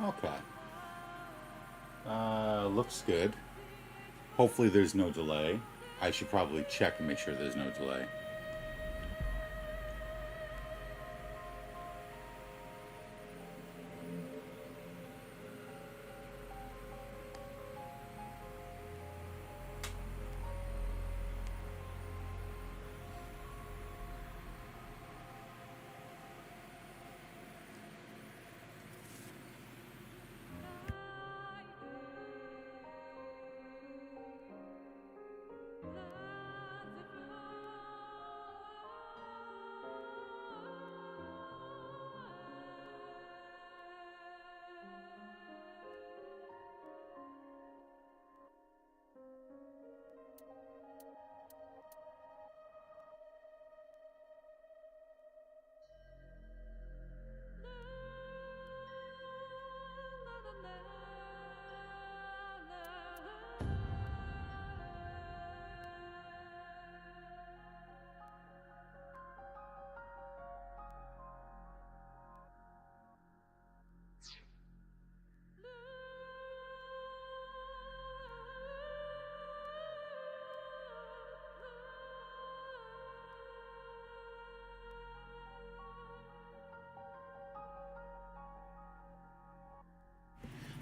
Okay. Looks good. Hopefully there's no delay. I should probably check and make sure there's no delay.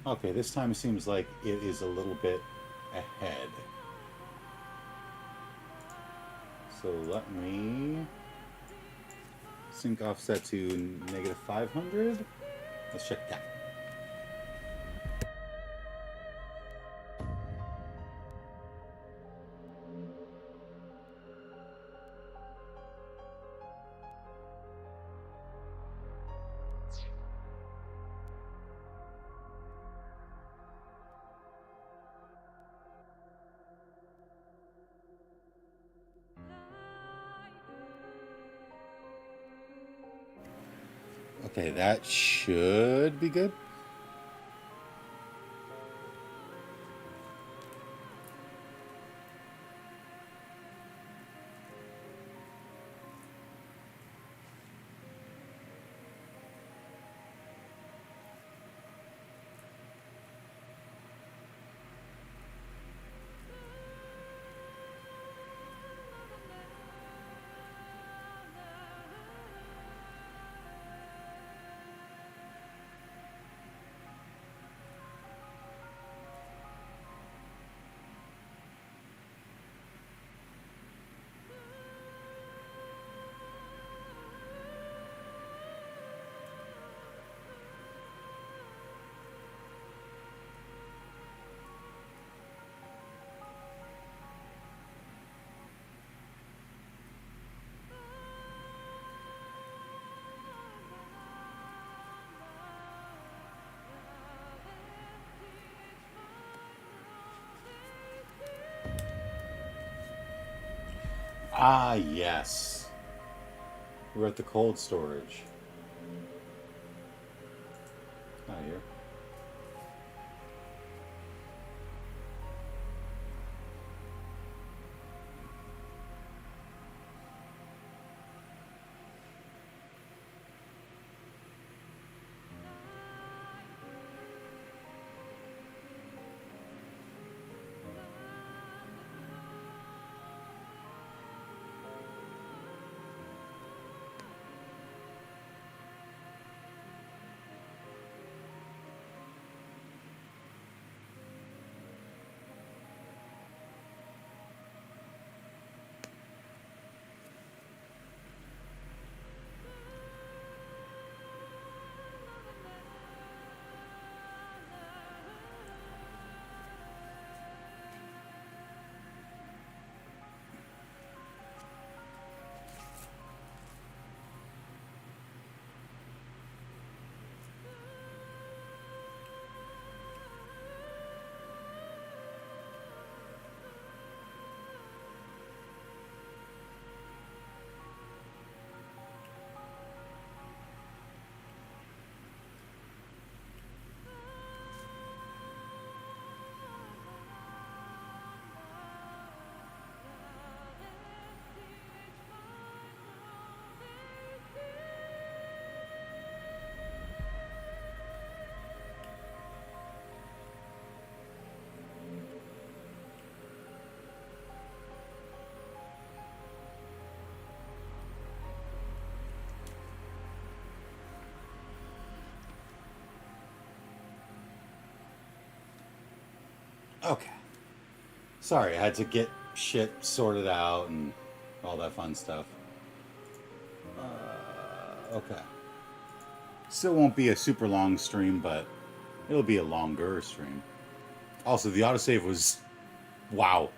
Okay, this time it seems like it is a little bit ahead. So let me sync offset to negative 500. Let's check that. Okay, that should be good. Ah, yes. We're at the cold storage. Not here. Okay. Sorry, I had to get shit sorted out and all that fun stuff. Okay. Still won't be a super long stream, but it'll be a longer stream. Also, the autosave was... Wow.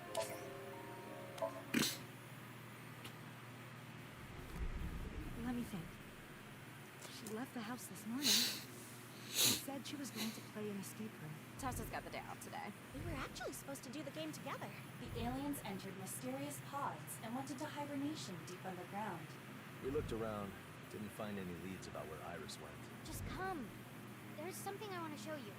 Let me think. She left the house this morning. She said she was going to play an escape room. Tasha's got the day off today. We were actually supposed to do the game together. The aliens entered mysterious pods and went into hibernation deep underground. We looked around, didn't find any leads about where Iris went. Just come. There's something I want to show you.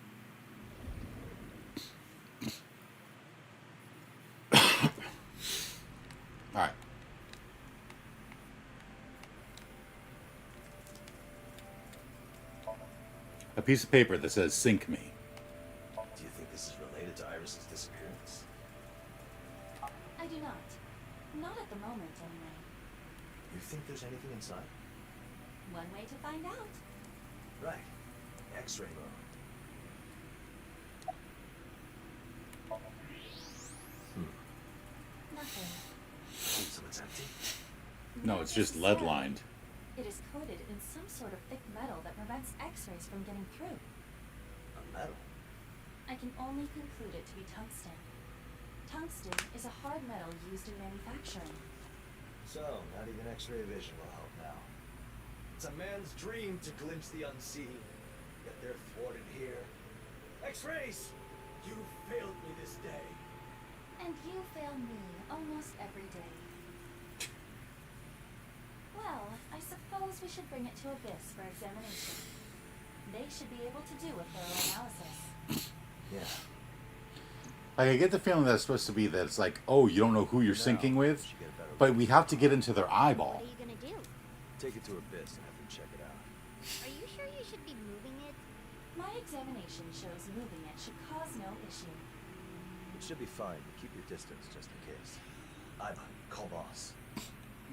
All right. A piece of paper that says "Sink me." Do you think this is related to Iris's disappearance? I do not. Not at the moment, anyway. You think there's anything inside? One way to find out. Right. X-ray mode. Nothing. So it's empty? No, it's just lead lined. It is coated in some sort of thick metal that prevents X-rays from getting through. A metal? I can only conclude it to be tungsten. Tungsten is a hard metal used in manufacturing. So, not even X-ray vision will help now. It's a man's dream to glimpse the unseen, yet they're thwarted here. X-rays! You failed me this day. And you fail me almost every day. Well, I suppose we should bring it to Abyss for examination. They should be able to do a thorough analysis. Yeah. Like, I get the feeling that it's supposed to be that it's like, oh, you don't know who you're syncing with, Should get a better but look. we have to get into their What eyeball. are you gonna do? Take it to Abyss and have them check it out. Are you sure you should be moving it? My examination shows moving it should cause no issue. It should be fine, but keep your distance just in case. Iva, call boss.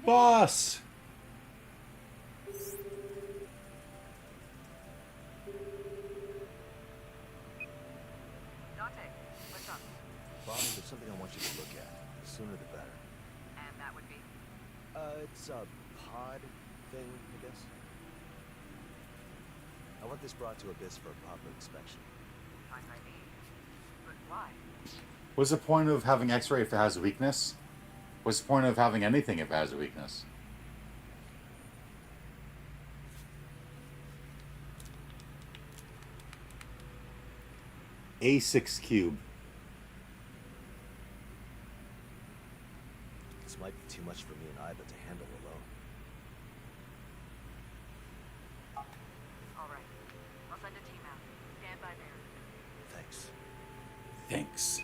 Boss! Dante, what's up? Bob, there's something I want you to look at. The sooner the better. And that would be? It's a pod thing, I guess. I want this brought to Abyss for a proper inspection. Fine by me. But why? What's the point of having X-ray if it has a weakness? What's the point of having anything if it has a weakness? A6 cube. This might be too much for me and Iva to handle alone. All right. I'll send a team out. Stand by there. Thanks. Thanks.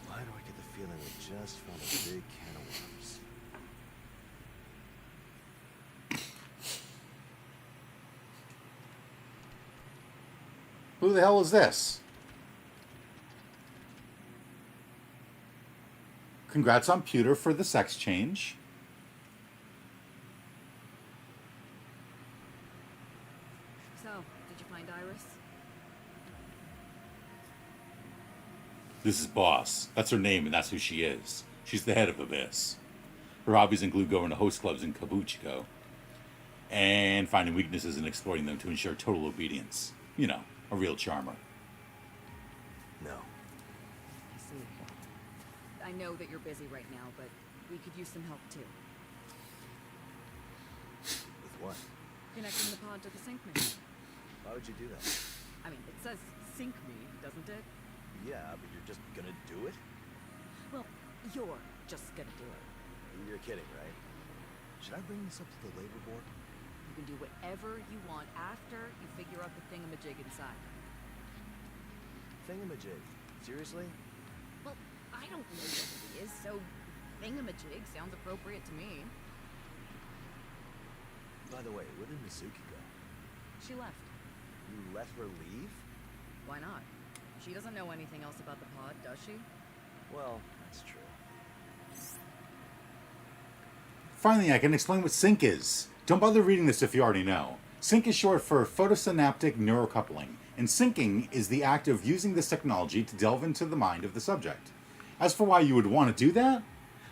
Why do I get the feeling we just found a big can of worms? Who the hell is this? Congrats on Pewter for the sex change. So, did you find Iris? This is Boss. That's her name, and that's who she is. She's the head of Abyss. Her hobbies include going to host clubs in Kabuchiko and finding weaknesses and exploiting them to ensure total obedience. You know, a real charmer. No. I see. I know that you're busy right now, but we could use some help too. With what? Connecting the pod to the sync me. Why would you do that? I mean, it says sync me, doesn't it? Yeah, but you're just gonna do it? Well, you're just gonna do it. You're kidding, right? Should I bring this up to the labor board? You can do whatever you want after you figure out the thingamajig inside. Thingamajig. Seriously? Well, I don't know what it is, so thingamajig sounds appropriate to me. By the way, where did Mizuki go? She left. You let her leave? Why not? She doesn't know anything else about the pod, does she? Well, that's true. Finally, I can explain what sync is. Don't bother reading this if you already know. Sync is short for photosynaptic neurocoupling. And syncing is the act of using this technology to delve into the mind of the subject. As for why you would want to do that,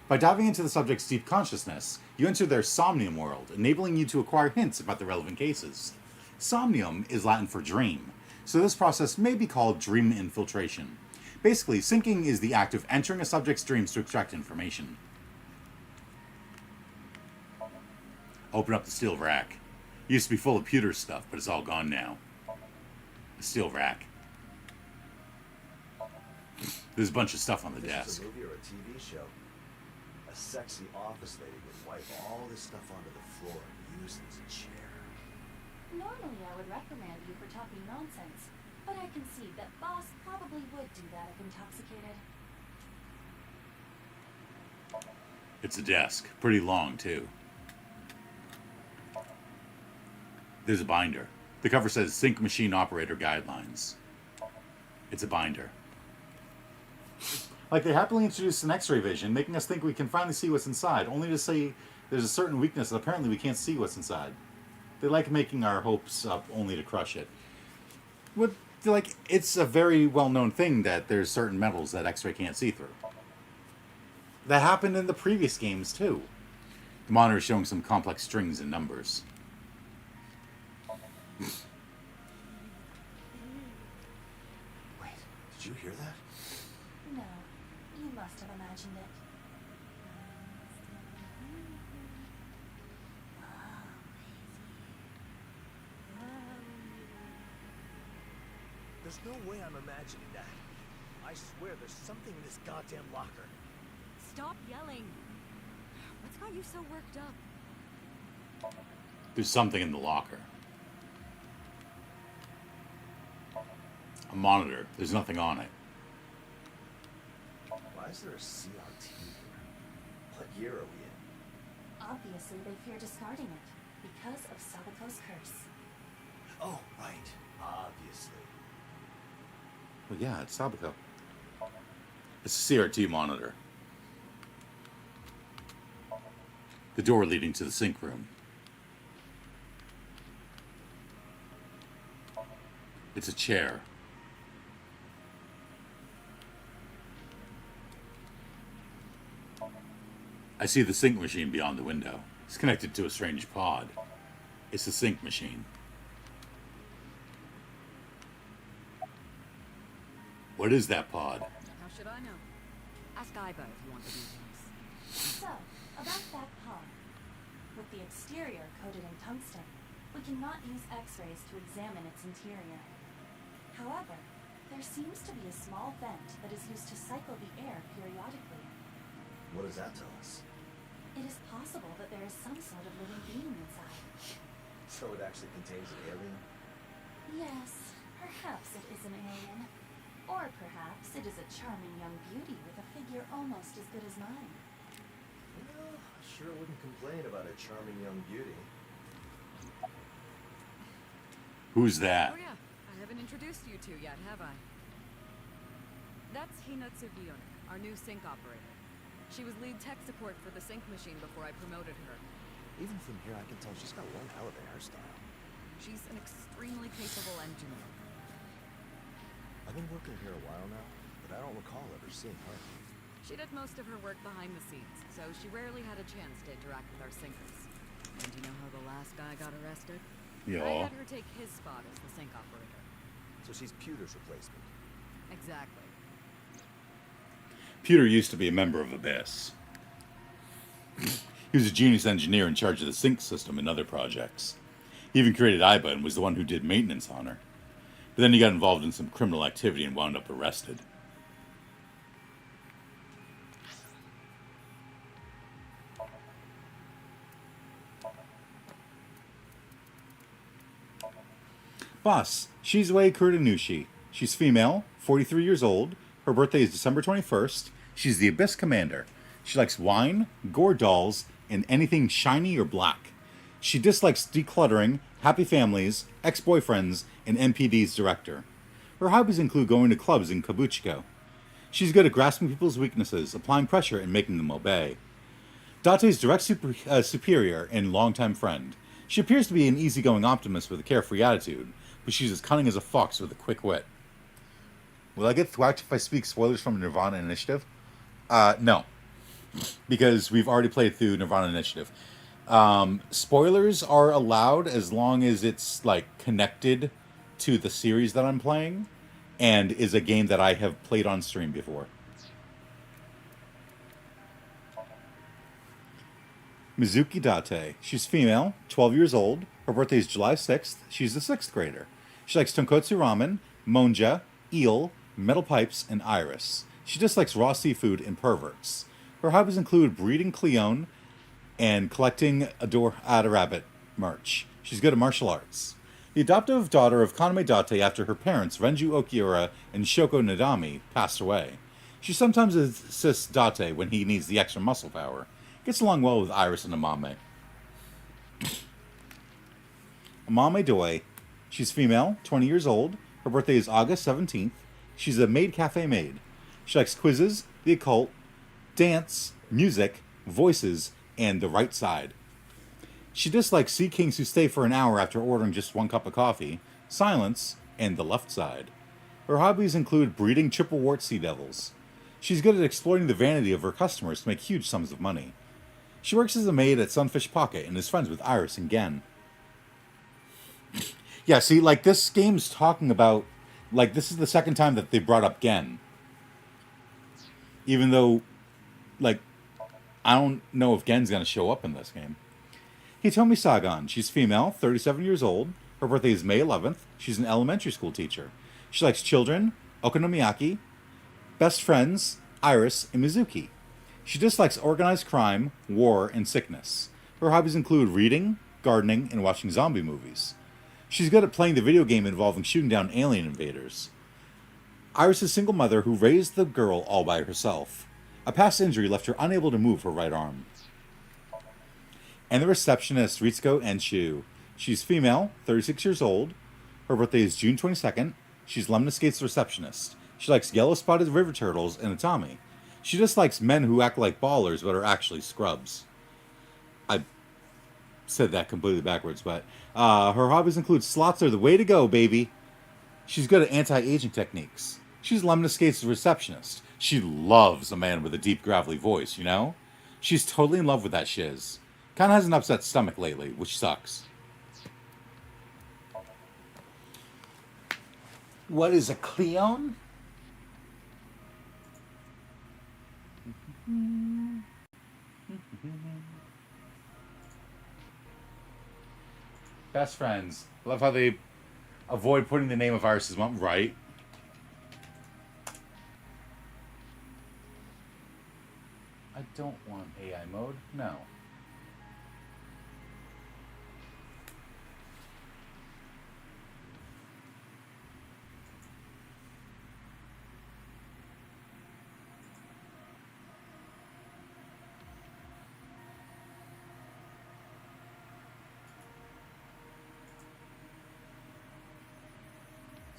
by diving into the subject's deep consciousness, you enter their Somnium world, enabling you to acquire hints about the relevant cases. Somnium is Latin for dream, so this process may be called dream infiltration. Basically, syncing is the act of entering a subject's dreams to extract information. Open up the steel rack. It used to be full of pewter stuff, but it's all gone now. The steel rack. There's a bunch of stuff on the This desk. is a movie or a TV show. A sexy office lady would wipe all this stuff onto the floor and use it as a chair. Normally I would reprimand you for talking nonsense, but I concede that Boss probably would do that if intoxicated. It's a desk. Pretty long, too. There's a binder. The cover says Sync Machine Operator Guidelines. It's a binder. Like, they happily introduced an X-ray vision, making us think we can finally see what's inside, only to say there's a certain weakness that apparently we can't see what's inside. They like making our hopes up only to crush it. It's a very well-known thing that there's certain metals that X-ray can't see through. That happened in the previous games, too. The monitor is showing some complex strings and numbers. Wait, did you hear that? No, you must have imagined it. There's no way I'm imagining that. I swear there's something in this goddamn locker. Stop yelling. What's got you so worked up? There's something in the locker. A monitor. There's nothing on it. Why is there a CRT here? What year are we in? Obviously, they fear discarding it because of Sabako's curse. Oh, right. Obviously. Well, yeah, it's Sabako. It's a CRT monitor. The door leading to the sync room. It's a chair. I see the sync machine beyond the window. It's connected to a strange pod. It's the sync machine. What is that pod? How should I know? Ask Iba if you want the details. So, about that pod. With the exterior coated in tungsten, we cannot use X-rays to examine its interior. However, there seems to be a small vent that is used to cycle the air periodically. What does that tell us? It is possible that there is some sort of living being inside. So it actually contains an alien? Yes, perhaps it is an alien. Or perhaps it is a charming young beauty with a figure almost as good as mine. Well, I sure wouldn't complain about a charming young beauty. Who's that? Oh yeah, I haven't introduced you two yet, have I? That's Hinatsu Hiyone, our new sync operator. She was lead tech support for the sync machine before I promoted her. Even from here, I can tell she's got one hell of a hairstyle. She's an extremely capable engineer. I've been working here a while now, but I don't recall ever seeing her. She did most of her work behind the scenes, so she rarely had a chance to interact with our syncers. And you know how the last guy got arrested? I Yeah. had her take his spot as the sync operator. So she's Pewter's replacement. Exactly. Peter used to be a member of Abyss. He was a genius engineer in charge of the sync system and other projects. He even created Iba and was the one who did maintenance on her. But then he got involved in some criminal activity and wound up arrested. Boss, Shizue Kuritanushi. She's female, 43 years old. Her birthday is December 21st. She's the Abyss Commander. She likes wine, gore dolls, and anything shiny or black. She dislikes decluttering, happy families, ex-boyfriends, and MPD's director. Her hobbies include going to clubs in Kabuchiko. She's good at grasping people's weaknesses, applying pressure, and making them obey. Date's direct superior and longtime friend. She appears to be an easygoing optimist with a carefree attitude, but she's as cunning as a fox with a quick wit. Will I get thwacked if I speak spoilers from Nirvana Initiative? No, because we've already played through Nirvana Initiative. Spoilers are allowed as long as it's like connected to the series that I'm playing and is a game that I have played on stream before. Mizuki Date. She's female, 12 years old. Her birthday is July 6th. She's a 6th grader. She likes tonkotsu ramen, monja, eel, metal pipes, and iris. She dislikes raw seafood and perverts. Her hobbies include breeding Cleone and collecting Ada Rabbit merch. She's good at martial arts. The adoptive daughter of Kaname Date after her parents, Renju Okiura and Shoko Nadami, passed away. She sometimes assists Date when he needs the extra muscle power. Gets along well with Iris and Amame. Amame Doi. She's female, 20 years old. Her birthday is August 17th. She's a maid cafe maid. She likes quizzes, the occult, dance, music, voices, and the right side. She dislikes sea kings who stay for an hour after ordering just one cup of coffee, silence, and the left side. Her hobbies include breeding triple wart sea devils. She's good at exploiting the vanity of her customers to make huge sums of money. She works as a maid at Sunfish Pocket and is friends with Iris and Gen. Yeah, see, like, this game's talking about, like, this is the second time that they brought up Gen. Even though, like, I don't know if Gen's going to show up in this game. Hitomi Sagan. She's female, 37 years old. Her birthday is May 11th. She's an elementary school teacher. She likes children, okonomiyaki, best friends, Iris, and Mizuki. She dislikes organized crime, war, and sickness. Her hobbies include reading, gardening, and watching zombie movies. She's good at playing the video game involving shooting down alien invaders. Iris is a single mother who raised the girl all by herself. A past injury left her unable to move her right arm. And the receptionist, Ritsuko Enshu. She's female, 36 years old. Her birthday is June 22nd. She's Lemnis Gate's receptionist. She likes yellow-spotted river turtles and Atami. She dislikes men who act like ballers but are actually scrubs. I said that completely backwards, but her hobbies include slots are the way to go, baby. She's good at anti-aging techniques. She's Lemnis Gate's receptionist. She loves a man with a deep, gravelly voice, you know? She's totally in love with that shiz. Kinda has an upset stomach lately, which sucks. What is a Cleone? Best friends. Love how they avoid putting the name of Iris' mom. Right. I don't want AI mode. No.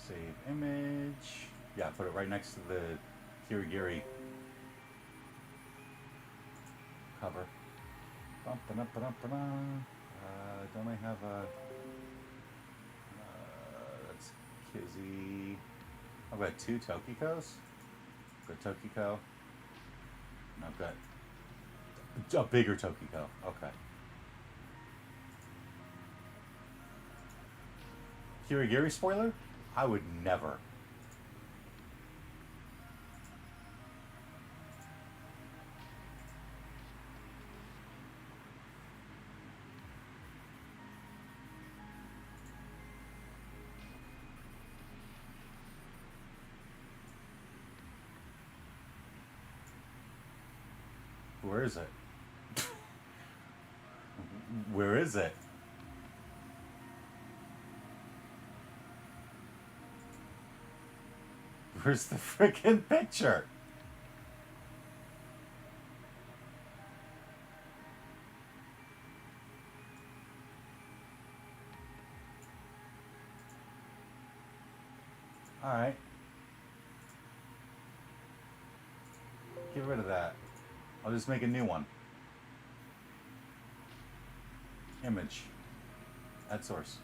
Save image. Yeah, put it right next to the Kirigiri cover. Don't I have a... that's Kizzy. I've got 2 Tokikos. Got Tokiko. And I've got a bigger Tokiko. Okay. Kirigiri spoiler? I would never. Where is it? Where is it? Where's the freaking picture? Alright. Get rid of that. I'll just make a new one. Image. Add source.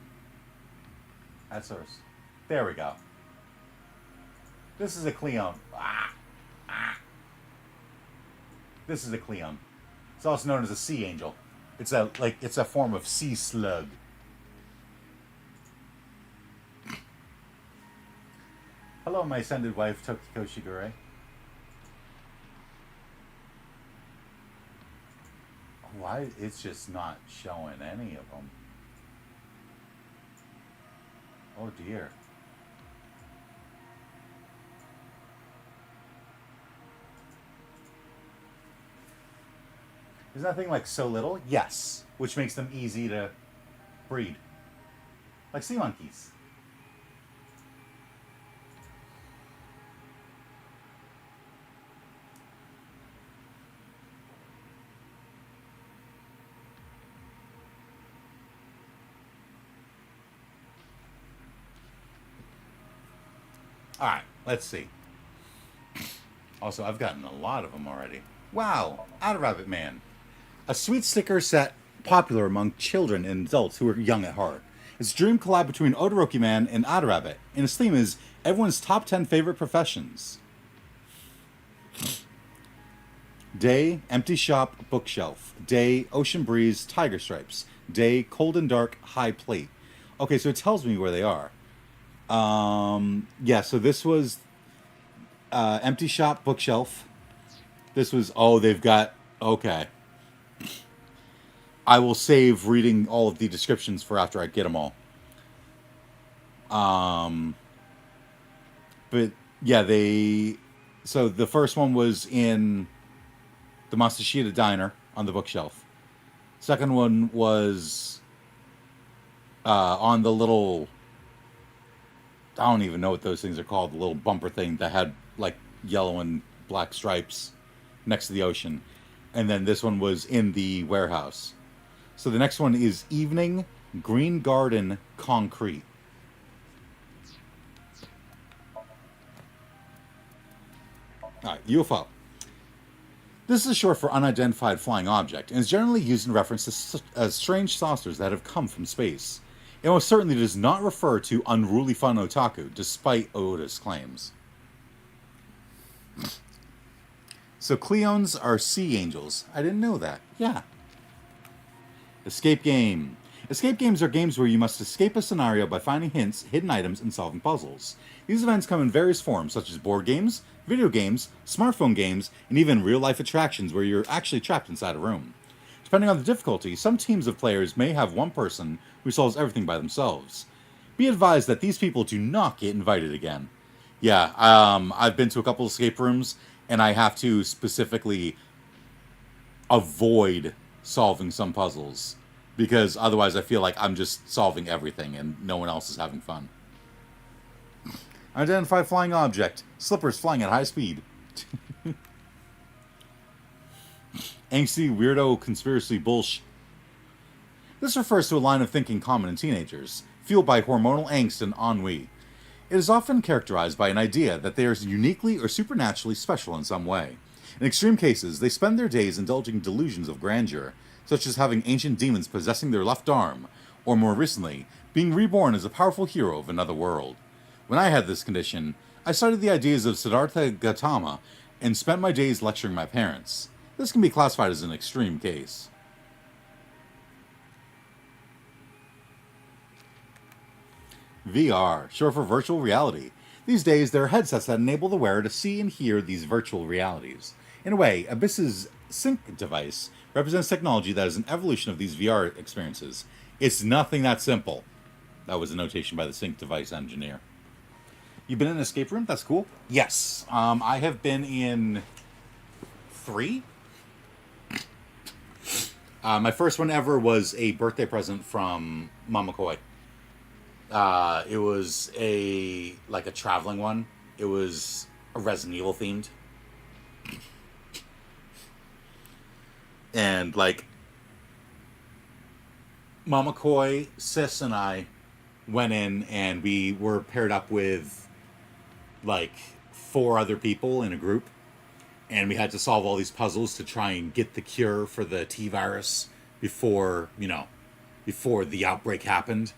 That's ours. There we go. This is a Cleon. This is a Cleon. It's also known as a sea angel. It's a form of sea slug. Hello, my ascended wife, Tokiko Shigure. Why? It's just not showing any of them. Oh dear. Is that thing like so little? Yes. Which makes them easy to breed. Like sea monkeys. Alright, let's see. Also, I've gotten a lot of them already. Wow, Outer Rabbit Man. A sweet sticker set popular among children and adults who are young at heart. It's a dream collab between Odoroki Man and Outer Rabbit, and its theme is everyone's top 10 favorite professions. Day, empty shop, bookshelf. Day, ocean breeze, tiger stripes. Day, cold and dark, high plate. Okay, so it tells me where they are. Yeah, so this was empty shop, bookshelf. This was, oh, they've got, okay. I will save reading all of the descriptions for after I get them all. But yeah, so the first one was in the Masashita Diner on the bookshelf. Second one was on the little, I don't even know what those things are called, the little bumper thing that had like yellow and black stripes next to the ocean. And then this one was in the warehouse. So the next one is Evening Green Garden Concrete. Alright, UFO. This is short for Unidentified Flying Object, and is generally used in reference to strange saucers that have come from space. It most certainly does not refer to unruly fun otaku, despite Oda's claims. So Cleons are sea angels. I didn't know that. Yeah. Escape game. Escape games are games where you must escape a scenario by finding hints, hidden items, and solving puzzles. These events come in various forms, such as board games, video games, smartphone games, and even real-life attractions where you're actually trapped inside a room. Depending on the difficulty, some teams of players may have one person who solves everything by themselves. Be advised that these people do not get invited again. Yeah, I've been to a couple of escape rooms, and I have to specifically avoid solving some puzzles, because otherwise I feel like I'm just solving everything and no one else is having fun. Identify flying object. Slippers flying at high speed. Angsty weirdo conspiracy bullshit. This refers to a line of thinking common in teenagers, fueled by hormonal angst and ennui. It is often characterized by an idea that they are uniquely or supernaturally special in some way. In extreme cases, they spend their days indulging delusions of grandeur, such as having ancient demons possessing their left arm, or more recently, being reborn as a powerful hero of another world. When I had this condition, I studied the ideas of Siddhartha Gautama and spent my days lecturing my parents. This can be classified as an extreme case. VR, short for virtual reality. These days, there are headsets that enable the wearer to see and hear these virtual realities. In a way, Abyss's Sync device represents technology that is an evolution of these VR experiences. It's nothing that simple. That was a notation by the Sync device engineer. You've been in an escape room? That's cool. Yes. I have been in 3. My first one ever was a birthday present from Mama Koi. It was a traveling one. It was a Resident Evil themed. And Mama Koi, Sis, and I went in and we were paired up with 4 other people in a group. And we had to solve all these puzzles to try and get the cure for the T-virus before the outbreak happened.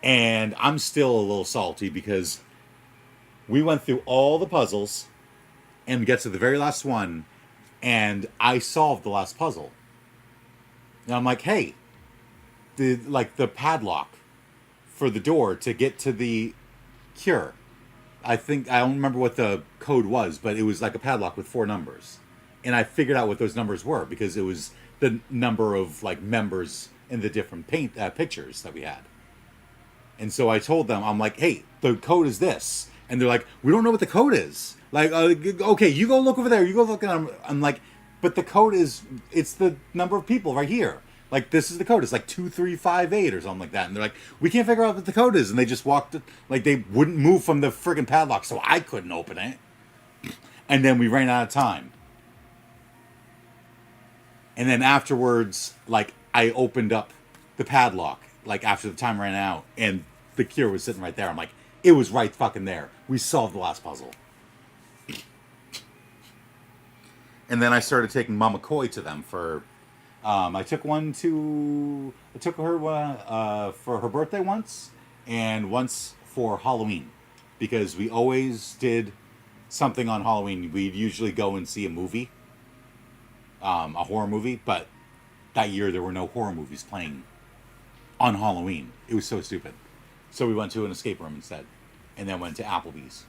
And I'm still a little salty because we went through all the puzzles and get to the very last one, and I solved the last puzzle. And I'm like, hey, the padlock for the door to get to the cure. I don't remember what the code was, but it was like a padlock with 4 numbers. And I figured out what those numbers were because it was the number of like members in the different pictures that we had. And so I told them, I'm like, hey, the code is this. And they're like, we don't know what the code is. Like, okay, you go look over there. You go look. And I'm like, but the code it's the number of people right here. Like, this is the code. It's like 2358 or something like that. And they're like, we can't figure out what the code is. And they just walked, like, they wouldn't move from the friggin' padlock, so I couldn't open it. And then we ran out of time. And then afterwards, like, I opened up the padlock, like, after the time ran out. And the cure was sitting right there. I'm like, it was right fucking there. We solved the last puzzle. And then I started taking Mama Koi to them for... I took her for her birthday once, and once for Halloween, because we always did something on Halloween. We'd usually go and see a movie, a horror movie, but that year there were no horror movies playing on Halloween. It was so stupid. So we went to an escape room instead, and then went to Applebee's.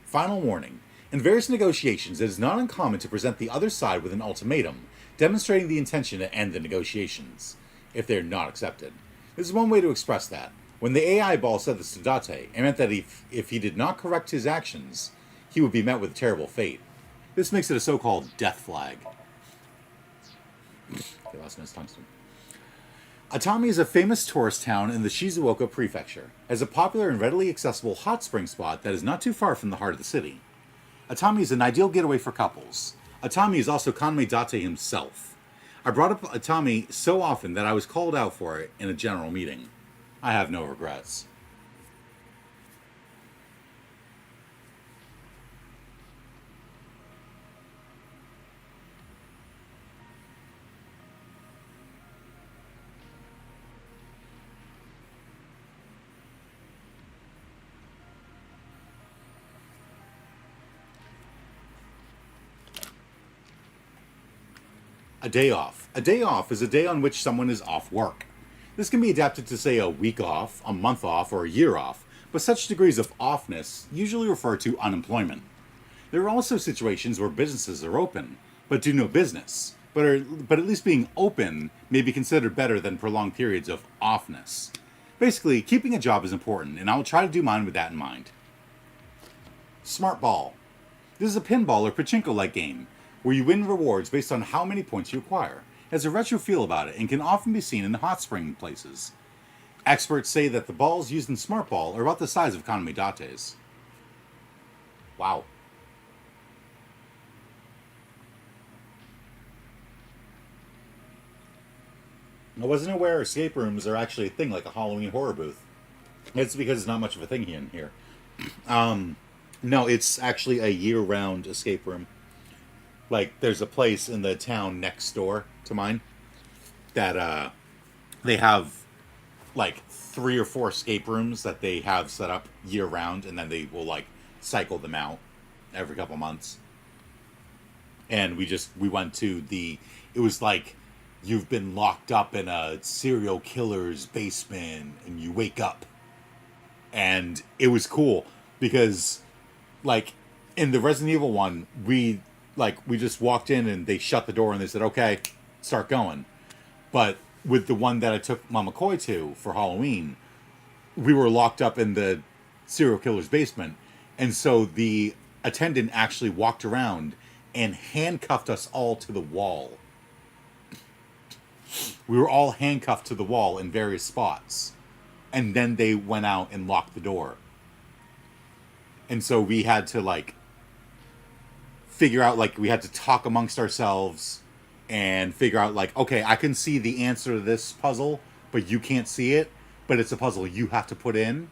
Final warning. In various negotiations, it is not uncommon to present the other side with an ultimatum, demonstrating the intention to end the negotiations, if they are not accepted. This is one way to express that. When the AI ball said this to Date, it meant that if he did not correct his actions, he would be met with a terrible fate. This makes it a so-called death flag. Okay, last minute's tungsten. Atami is a famous tourist town in the Shizuoka prefecture, as a popular and readily accessible hot spring spot that is not too far from the heart of the city. Atami is an ideal getaway for couples. Atami is also Kaname Date himself. I brought up Atami so often that I was called out for it in a general meeting. I have no regrets. A day off. A day off is a day on which someone is off work. This can be adapted to say a week off, a month off, or a year off, but such degrees of offness usually refer to unemployment. There are also situations where businesses are open, but do no business, but at least being open may be considered better than prolonged periods of offness. Basically, keeping a job is important, and I will try to do mine with that in mind. Smart Ball. This is a pinball or pachinko-like game, where you win rewards based on how many points you acquire. It has a retro feel about it and can often be seen in hot spring places. Experts say that the balls used in Smart Ball are about the size of Kaname Date's. Wow. I wasn't aware escape rooms are actually a thing, like a Halloween horror booth. It's because it's not much of a thing in here. No, it's actually a year-round escape room. Like, there's a place in the town next door to mine that they have, like, 3 or 4 escape rooms that they have set up year-round, and then they will, like, cycle them out every couple months. And we went to it was like, you've been locked up in a serial killer's basement, and you wake up. And it was cool, because, like, in the Resident Evil one, we just walked in and they shut the door and they said, okay, start going. But with the one that I took Mama Koi to for Halloween, we were locked up in the serial killer's basement. And so the attendant actually walked around and handcuffed us all to the wall. We were all handcuffed to the wall in various spots. And then they went out and locked the door. And so we had to, like, figure out, like, we had to talk amongst ourselves and figure out, like, okay, I can see the answer to this puzzle, but you can't see it, but it's a puzzle you have to put in.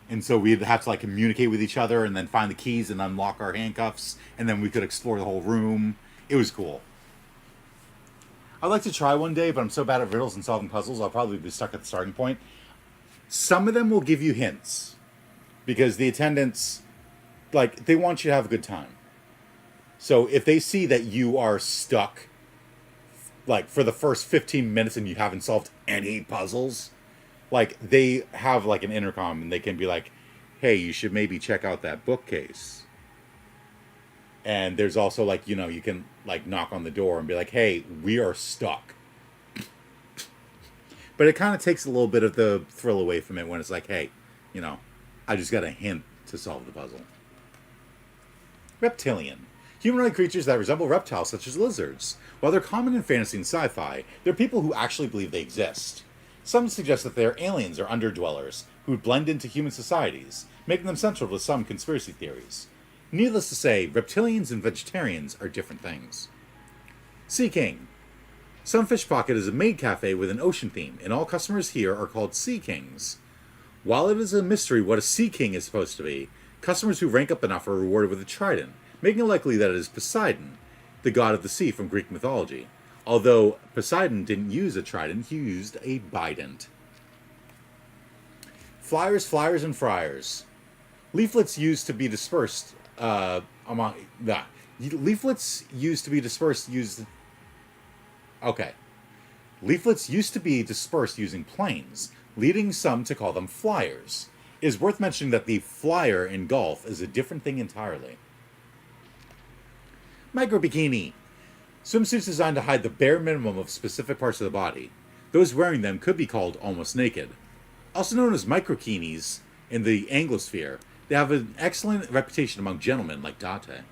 And so we'd have to, like, communicate with each other and then find the keys and unlock our handcuffs, and then we could explore the whole room. It was cool. I'd like to try one day, but I'm so bad at riddles and solving puzzles, I'll probably be stuck at the starting point. Some of them will give you hints because the attendants, like, they want you to have a good time. So if they see that you are stuck, like, for the first 15 minutes and you haven't solved any puzzles, like, they have, like, an intercom and they can be like, hey, you should maybe check out that bookcase. And there's also, like, you know, you can, like, knock on the door and be like, hey, we are stuck. But it kind of takes a little bit of the thrill away from it when it's like, hey, you know, I just got a hint to solve the puzzle. Reptilian. Humanoid creatures that resemble reptiles such as lizards. While they're common in fantasy and sci-fi, there are people who actually believe they exist. Some suggest that they are aliens or underdwellers who blend into human societies, making them central to some conspiracy theories. Needless to say, reptilians and vegetarians are different things. Sea King. Sunfish Pocket is a maid cafe with an ocean theme, and all customers here are called Sea Kings. While it is a mystery what a Sea King is supposed to be, customers who rank up enough are rewarded with a trident, making it likely that it is Poseidon, the god of the sea from Greek mythology. Although Poseidon didn't use a trident, he used a bident. Flyers, flyers, and friars. Leaflets used to be dispersed Leaflets used to be dispersed using planes, leading some to call them flyers. It is worth mentioning that the flyer in golf is a different thing entirely. Micro bikini. Swimsuits designed to hide the bare minimum of specific parts of the body. Those wearing them could be called almost naked. Also known as microkinis in the Anglosphere, they have an excellent reputation among gentlemen like Date.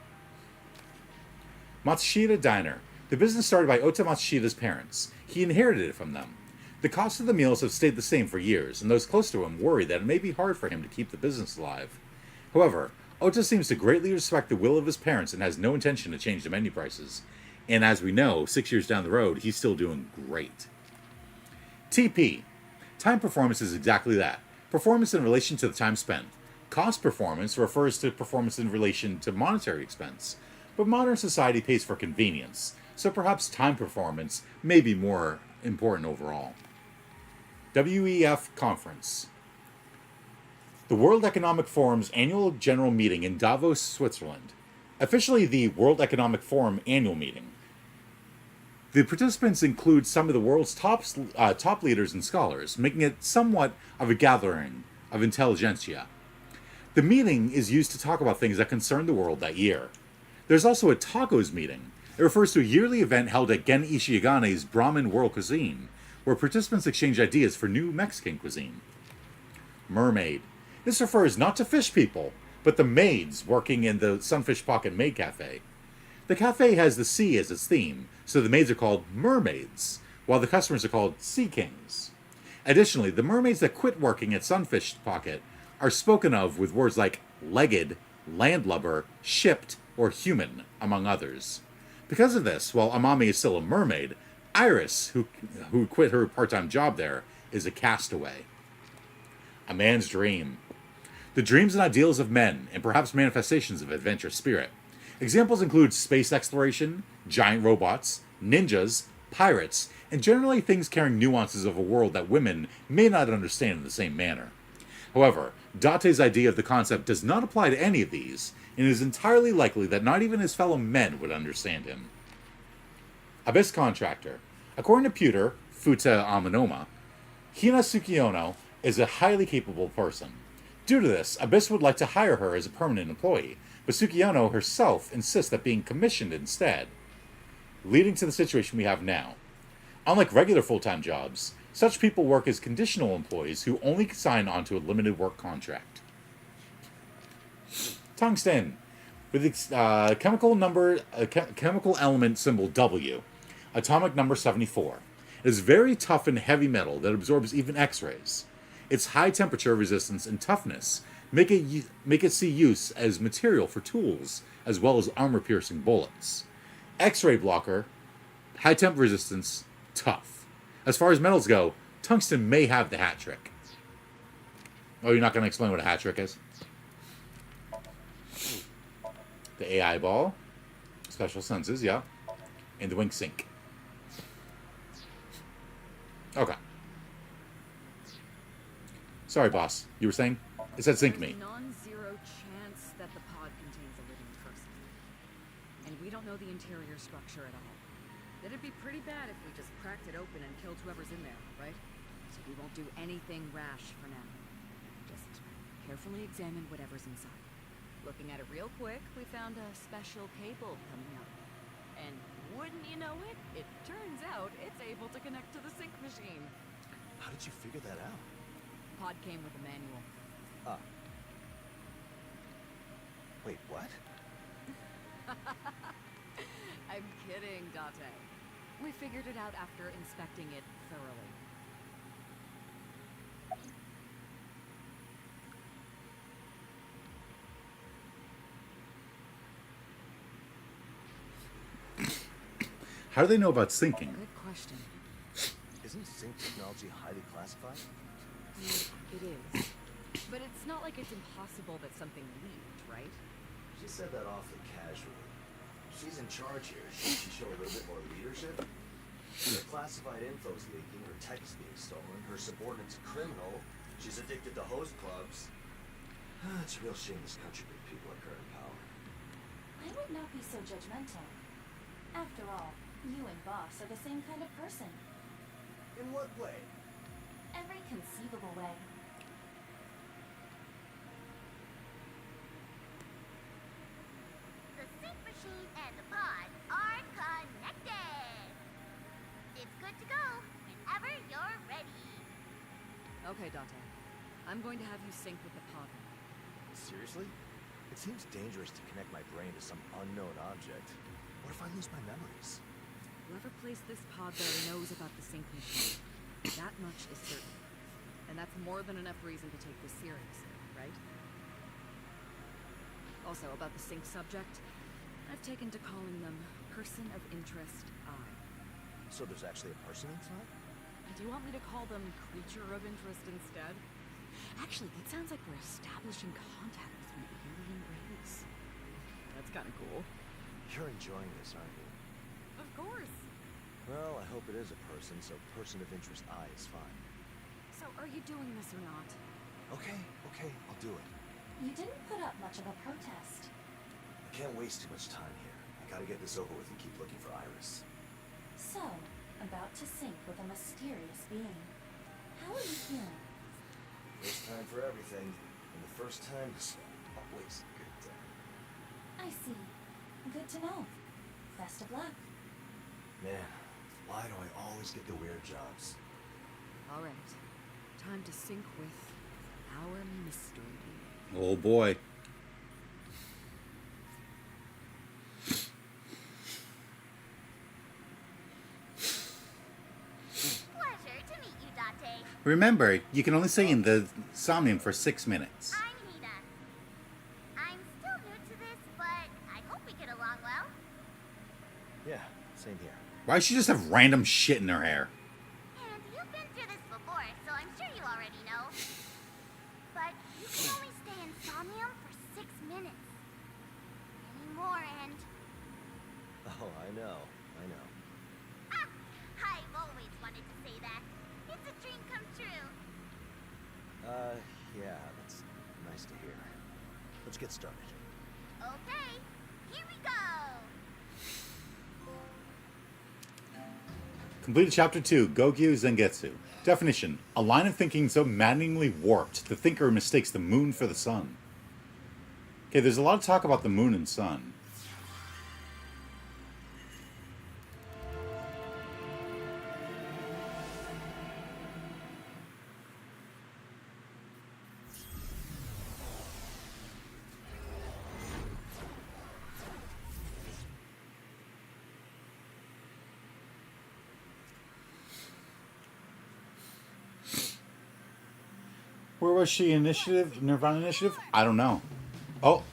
Matsushita Diner. The business started by Ota Matsushida's parents. He inherited it from them. The cost of the meals have stayed the same for years, and those close to him worry that it may be hard for him to keep the business alive. However, Ota seems to greatly respect the will of his parents and has no intention to change the menu prices. And as we know, 6 years down the road, he's still doing great. TP. Time performance is exactly that. Performance in relation to the time spent. Cost performance refers to performance in relation to monetary expense. But modern society pays for convenience, so perhaps time performance may be more important overall. WEF Conference. The World Economic Forum's annual general meeting in Davos, Switzerland. Officially the World Economic Forum annual meeting. The participants include some of the world's top leaders and scholars, making it somewhat of a gathering of intelligentsia. The meeting is used to talk about things that concern the world that year. There's also a tacos meeting. It refers to a yearly event held at Gen Ishigagane's Brahmin World Cuisine, where participants exchange ideas for new Mexican cuisine. Mermaid. This refers not to fish people, but the maids working in the Sunfish Pocket Maid Cafe. The cafe has the sea as its theme, so the maids are called mermaids, while the customers are called sea kings. Additionally, the mermaids that quit working at Sunfish Pocket are spoken of with words like legged, landlubber, shipped, or human, among others. Because of this, while Amami is still a mermaid, Iris, who quit her part-time job there, is a castaway. A man's dream. The dreams and ideals of men, and perhaps manifestations of adventurous spirit. Examples include space exploration, giant robots, ninjas, pirates, and generally things carrying nuances of a world that women may not understand in the same manner. However, Date's idea of the concept does not apply to any of these, and it is entirely likely that not even his fellow men would understand him. Abyss Contractor. According to Pewter, Futa Amanoma, Hina Tsukiono is a highly capable person. Due to this, Abyss would like to hire her as a permanent employee, but Tsukiono herself insists that being commissioned instead, leading to the situation we have now. Unlike regular full-time jobs, such people work as conditional employees who only sign on to a limited work contract. Tungsten. With its chemical element symbol W, atomic number 74. It is very tough and heavy metal that absorbs even X-rays. Its high temperature resistance and toughness make it see use as material for tools, as well as armor-piercing bullets. X-ray blocker, high temp resistance, tough. As far as metals go, tungsten may have the hat trick. Oh, you're not going to explain what a hat trick is? The AI ball, special senses, yeah, and the wink sink. Okay. Sorry, boss. You were saying? It said sync me. There's a non-zero chance that the pod contains a living person. And we don't know the interior structure at all. It'd be pretty bad if we just cracked it open and killed whoever's in there, right? So we won't do anything rash for now. Just carefully examine whatever's inside. Looking at it real quick, we found a special cable coming up. And wouldn't you know it, it turns out it's able to connect to the sync machine. How did you figure that out? Pod came with a manual. Ah. Wait, what? I'm kidding, Date. We figured it out after inspecting it thoroughly. How do they know about syncing? Good question. Isn't sync technology highly classified? It is. But it's not like it's impossible that something leaked, right? She said that awfully casually. She's in charge here. Shouldn't she show a little bit more leadership? Her classified info's leaking, her tech is being stolen, her subordinate's a criminal, she's addicted to host clubs. It's a real shame this country with people like her in power. I would not be so judgmental. After all, you and Boss are the same kind of person. In what way? Every conceivable way. The sync machine and the pod are connected. It's good to go whenever you're ready. Okay, Date. I'm going to have you sync with the pod. Seriously? It seems dangerous to connect my brain to some unknown object. What if I lose my memories? Whoever placed this pod there knows about the sync machine. That much is certain. And that's more than enough reason to take this seriously, right? Also, about the sync subject, I've taken to calling them Person of Interest I. So there's actually a person inside? Do you want me to call them Creature of Interest instead? Actually, that sounds like we're establishing contact with an alien race. That's kind of cool. You're enjoying this, aren't you? Of course. Well, I hope it is a person, so person of interest I is fine. So, are you doing this or not? Okay, I'll do it. You didn't put up much of a protest. I can't waste too much time here. I gotta get this over with and keep looking for Iris. So, about to sync with a mysterious being. How are you feeling? First time for everything, and the first time is always a good time. I see. Good to know. Best of luck. Man, why do I always get the weird jobs? All right. Time to sync with our mystery. Oh boy. Pleasure to meet you, Date. Remember, you can only stay in the Somnium for 6 minutes. I'm Hina. I'm still new to this, but I hope we get along well. Yeah, same here. Why does she just have random shit in her hair? And you've been through this before, so I'm sure you already know. But you can only stay in Somnium for 6 minutes. Any more and... Oh, I know. Ah! I've always wanted to say that. It's a dream come true. Yeah, that's nice to hear. Let's get started. Okay, here we go. Completed Chapter 2, Gokyu Zengetsu. Definition: a line of thinking so maddeningly warped, the thinker mistakes the moon for the sun. Okay, there's a lot of talk about the moon and sun. Where was she? Initiative? Nirvana Initiative? I don't know. Oh.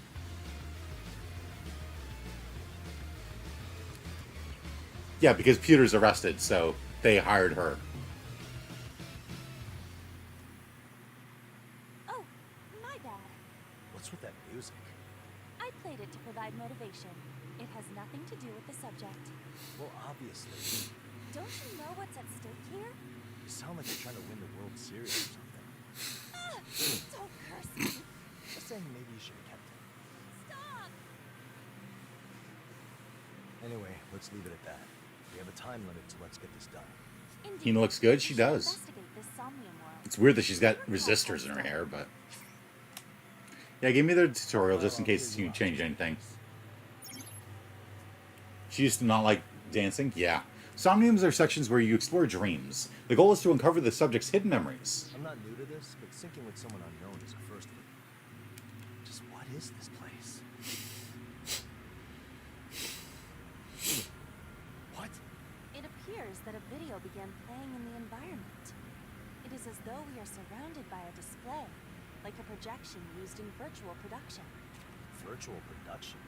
Yeah, because Pewter's arrested, so they hired her. Oh, my bad. What's with that music? I played it to provide motivation. It has nothing to do with the subject. Well, obviously. Don't you know what's at stake here? You sound like you're trying to win the World Series or something. Don't curse me. Just saying maybe you should have kept it. Stop! Anyway, let's leave it at that. We have a time limit, so let's get this done. Indeed. Hina looks good. We She should does. investigate this Somnium world. It's weird that she's got resistors in her hair, but... Yeah, give me the tutorial just in case you change anything. She used to not like dancing? Yeah. Somniums are sections where you explore dreams. The goal is to uncover the subject's hidden memories. I'm not new to this, but syncing with someone unknown is a first for me. Just what is this place? What? It appears that a video began playing in the environment. It is as though we are surrounded by a display, like a projection used in virtual production. Virtual production?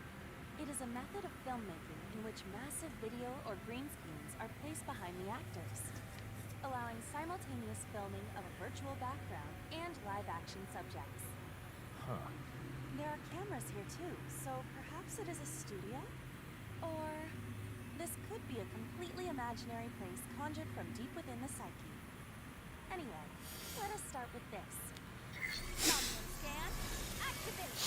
It is a method of filmmaking in which massive video or green screens are placed behind the actors, allowing simultaneous filming of a virtual background and live-action subjects. Huh. There are cameras here too, so perhaps it is a studio? Or this could be a completely imaginary place conjured from deep within the psyche. Anyway, let us start with this. Somnium scan, activate!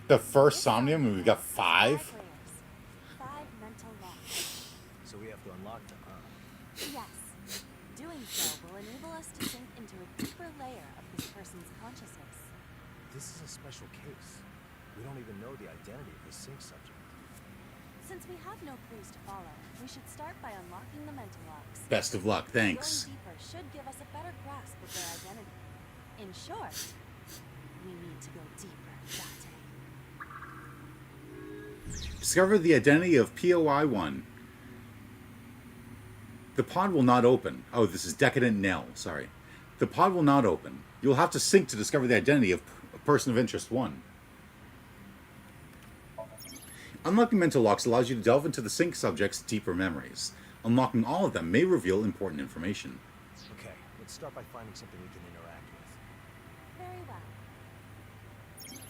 The first Somnium, and we've got 5? 5 layers. 5 mental locks. So we have to unlock them, huh? Yes. Doing so will enable us to sink into a deeper layer of this person's consciousness. This is a special case. We don't even know the identity of the sync subject. Since we have no clues to follow, we should start by unlocking the mental locks. Best of luck, thanks. Going deeper should give us a better grasp of their identity. In short, we need to go deeper, Date. Discover the identity of POI-1. The pod will not open. Oh, this is Decadent Nell, sorry. The pod will not open. You'll have to sync to discover the identity of Person of Interest 1. Unlocking mental locks allows you to delve into the sync subject's deeper memories. Unlocking all of them may reveal important information. Okay, let's start by finding something we can interact with. Very well.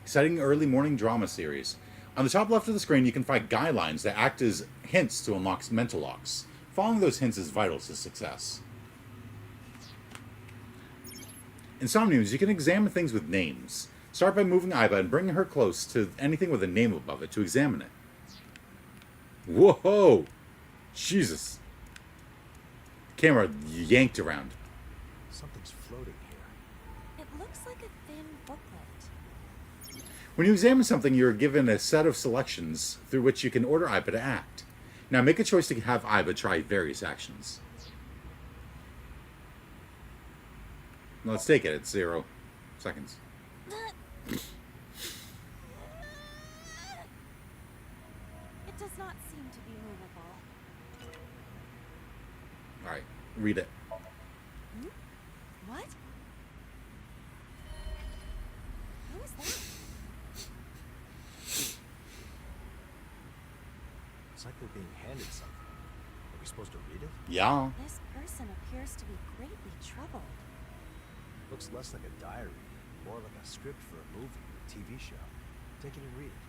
Exciting early morning drama series. On the top left of the screen, you can find guidelines that act as hints to unlock mental locks. Following those hints is vital to success. In Somniums, you can examine things with names. Start by moving Iba and bringing her close to anything with a name above it to examine it. Whoa! Jesus. Camera yanked around. Something's floating here. It looks like a thin booklet. When you examine something, you're given a set of selections through which you can order Iba to act. Now make a choice to have Iba try various actions. Let's take it at 0 seconds. It does not seem to be movable. Alright, read it. Hmm? What? Who is that? It's like we're being handed something. Are we supposed to read it? Yeah. This person appears to be greatly troubled. Looks less like a diary, more like a script for a movie or a TV show. Take it and read it.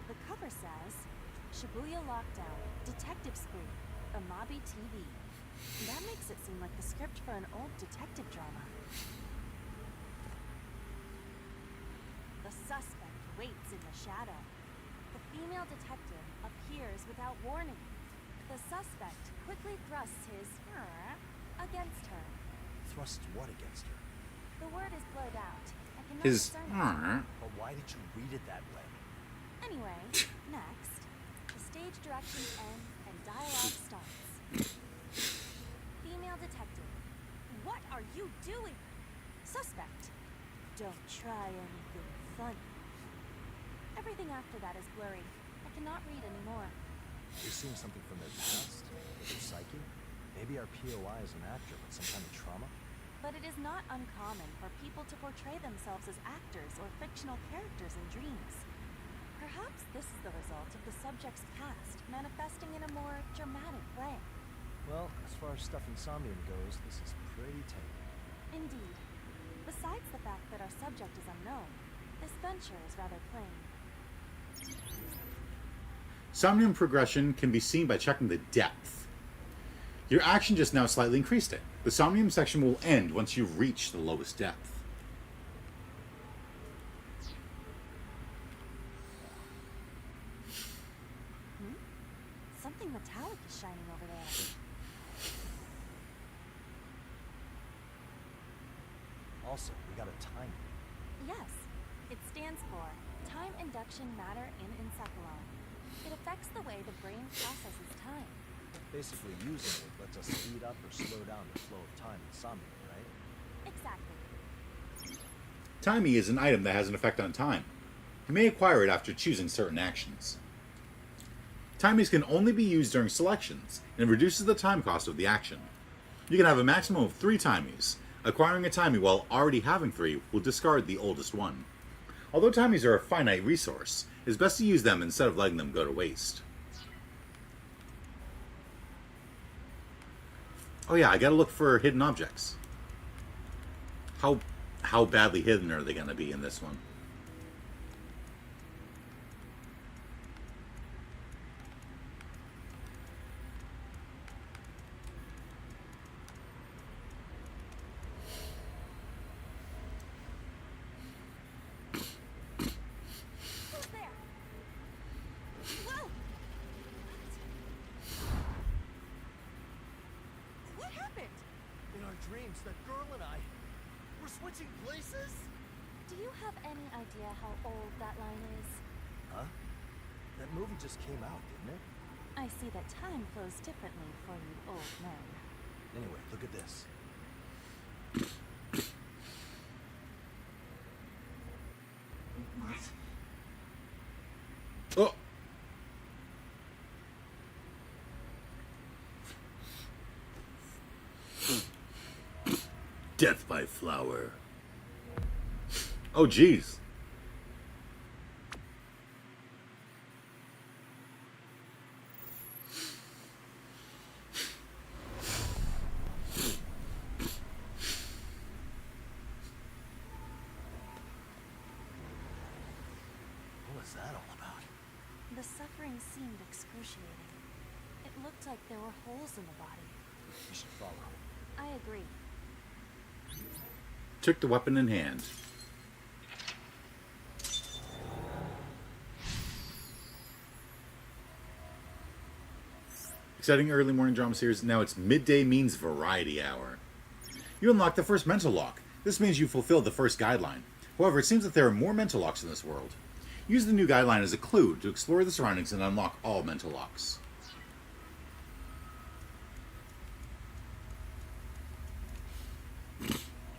The cover says, Shibuya Lockdown, Detective Spree, Amabi TV. That makes it seem like the script for an old detective drama. The suspect waits in the shadow. The female detective appears without warning. The suspect quickly thrusts his against her. Thrusts what against her? The word is blurred out. I cannot His... discern it. But why did you read it that way? Anyway, next, the stage directions end and dialogue starts. Female detective, what are you doing? Suspect, don't try anything funny. Everything after that is blurry. I cannot read anymore. You're seeing something from their past? Or their psyche? Maybe our POI is an actor with some kind of trauma? But it is not uncommon for people to portray themselves as actors or fictional characters in dreams. Perhaps this is the result of the subject's past manifesting in a more dramatic way. Well, as far as stuff in Somnium goes, this is pretty tame. Indeed. Besides the fact that our subject is unknown, this venture is rather plain. Somnium progression can be seen by checking the depth. Your action just now slightly increased it. The Somnium section will end once you reach the lowest depth. Something metallic is shining over there. Also, we got a timer. Yes, it stands for Time Induction Matter in Encephalon. It affects the way the brain processes time. Basically, using it lets us speed up or slow down the flow of time in Somnium, right? Exactly. Timey is an item that has an effect on time. You may acquire it after choosing certain actions. Timies can only be used during selections, and reduces the time cost of the action. You can have a maximum of 3 timies. Acquiring a timey while already having 3 will discard the oldest one. Although timies are a finite resource, it is best to use them instead of letting them go to waste. Oh yeah, I gotta look for hidden objects. How badly hidden are they gonna be in this one? Who's there? Whoa! What happened? In our dreams, that girl and I, we're switching places? Do you have any idea how old that line is? Huh? That movie just came out, didn't it? I see that time flows differently for you old men. Anyway, look at this. Oh! Death by flower. Oh, jeez. What was that all about? The suffering seemed excruciating. It looked like there were holes in the body. We should follow her. I agree. Took the weapon in hand. Exciting early morning drama series. Now it's midday means variety hour. You unlock the first mental lock. This means you fulfilled the first guideline. However, it seems that there are more mental locks in this world. Use the new guideline as a clue to explore the surroundings and unlock all mental locks.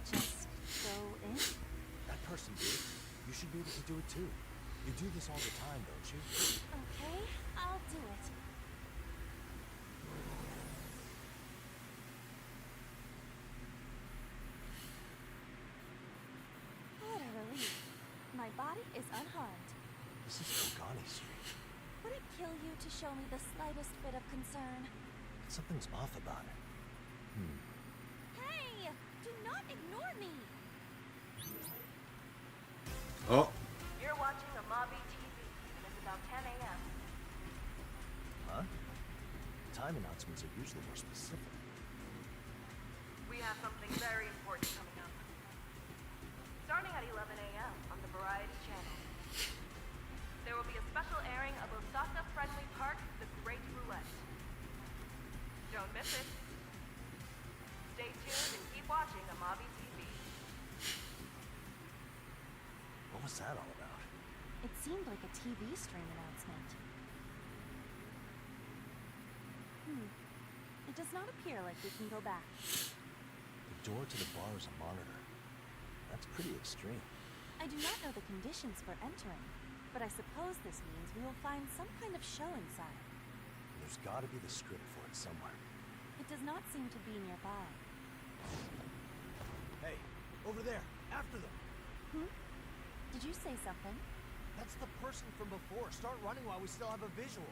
Just go in? That person, dude. You should be able to do it too. You do this all the time, don't you? Okay, I'll do it. What a relief. My body is unharmed. This is Kaname Street. Would it kill you to show me the slightest bit of concern? Something's off about it. Hey! Do not ignore me! Oh, You're watching Amabi TV, and it's about 10 a.m. Huh? Time announcements are usually more specific. We have something very important coming up. Starting at 11 a.m. on the Variety Channel. There will be a special airing of Osaka-friendly park, The Great Roulette. Don't miss it. Stay tuned and keep watching Amabi TV. What was that all about? It seemed like a TV stream announcement. It does not appear like we can go back. The door to the bar is a monitor. That's pretty extreme. I do not know the conditions for entering, but I suppose this means we will find some kind of show inside. There's gotta be the script for it somewhere. It does not seem to be nearby. Hey, over there, after them. Hmm? Did you say something? That's the person from before. Start running while we still have a visual.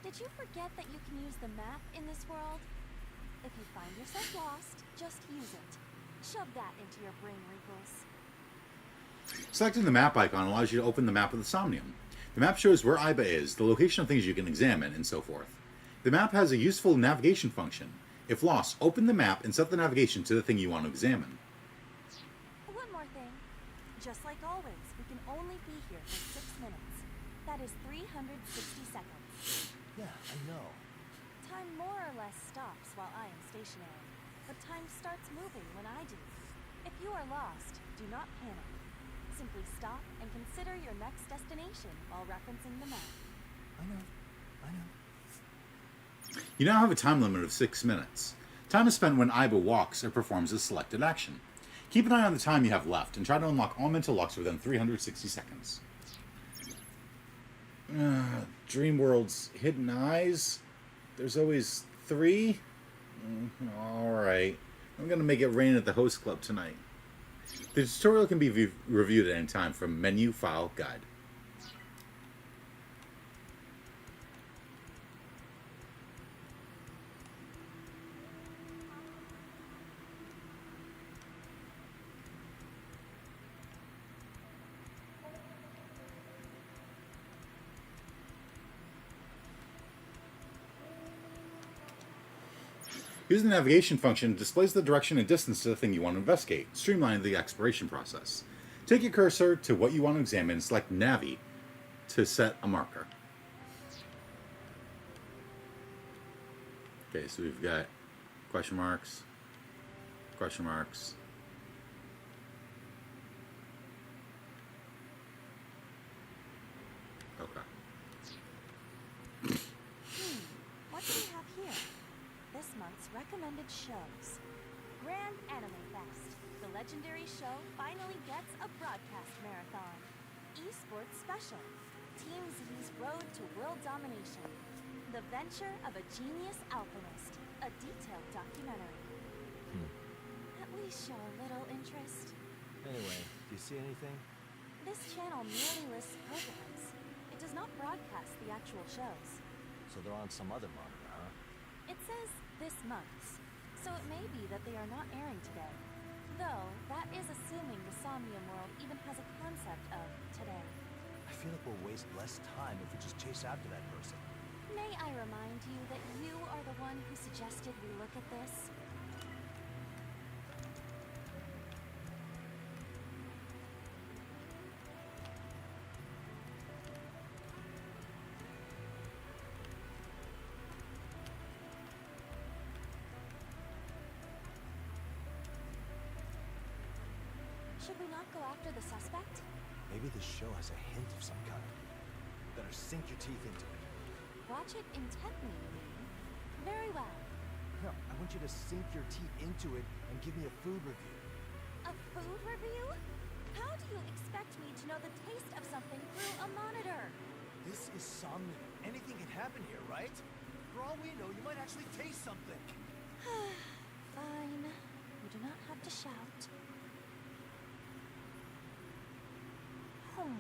Did you forget that you can use the map in this world? If you find yourself lost, just use it. Shove that into your brain wrinkles. Selecting the map icon allows you to open the map of the Somnium. The map shows where Iba is, the location of things you can examine, and so forth. The map has a useful navigation function. If lost, open the map and set the navigation to the thing you want to examine. One more thing. Just like always, we can only be here for 6 minutes. That is 360 seconds. Yeah, I know. Time more or less stops while I am stationary, but time starts moving when I do. If you are lost, do not panic. Simply stop and consider your next destination while referencing the map. I know. You now have a time limit of 6 minutes. Time is spent when Iba walks or performs a selected action. Keep an eye on the time you have left and try to unlock all mental locks within 360 seconds. Dreamworld's hidden eyes? There's always 3? Alright. I'm gonna make it rain at the host club tonight. The tutorial can be reviewed at any time from Menu, File, Guide. Using the navigation function displays the direction and distance to the thing you want to investigate, streamlining the exploration process. Take your cursor to what you want to examine and select Navi to set a marker. Okay, so we've got question marks, question marks. Okay. What do we have here? This month's recommended shows. Grand Anime Fest. The legendary show finally gets a broadcast marathon. Esports Special. Team Z's Road to World Domination. The Venture of a Genius Alchemist. A detailed documentary. At least show a little interest. Anyway, do you see anything? This channel merely lists programs. It does not broadcast the actual shows. So they're on some other monitor, huh? It says this month's, so it may be that they are not airing today. Though, that is assuming the Somnium world even has a concept of today. I feel like we'll waste less time if we just chase after that person. May I remind you that you are the one who suggested we look at this? Should we not go after the suspect? Maybe this show has a hint of some kind. Better sink your teeth into it. Watch it intently, you mean? Very well. No, I want you to sink your teeth into it and give me a food review. A food review? How do you expect me to know the taste of something through a monitor? This is Somnium. Anything can happen here, right? For all we know, you might actually taste something. Fine. You do not have to shout. Ooh.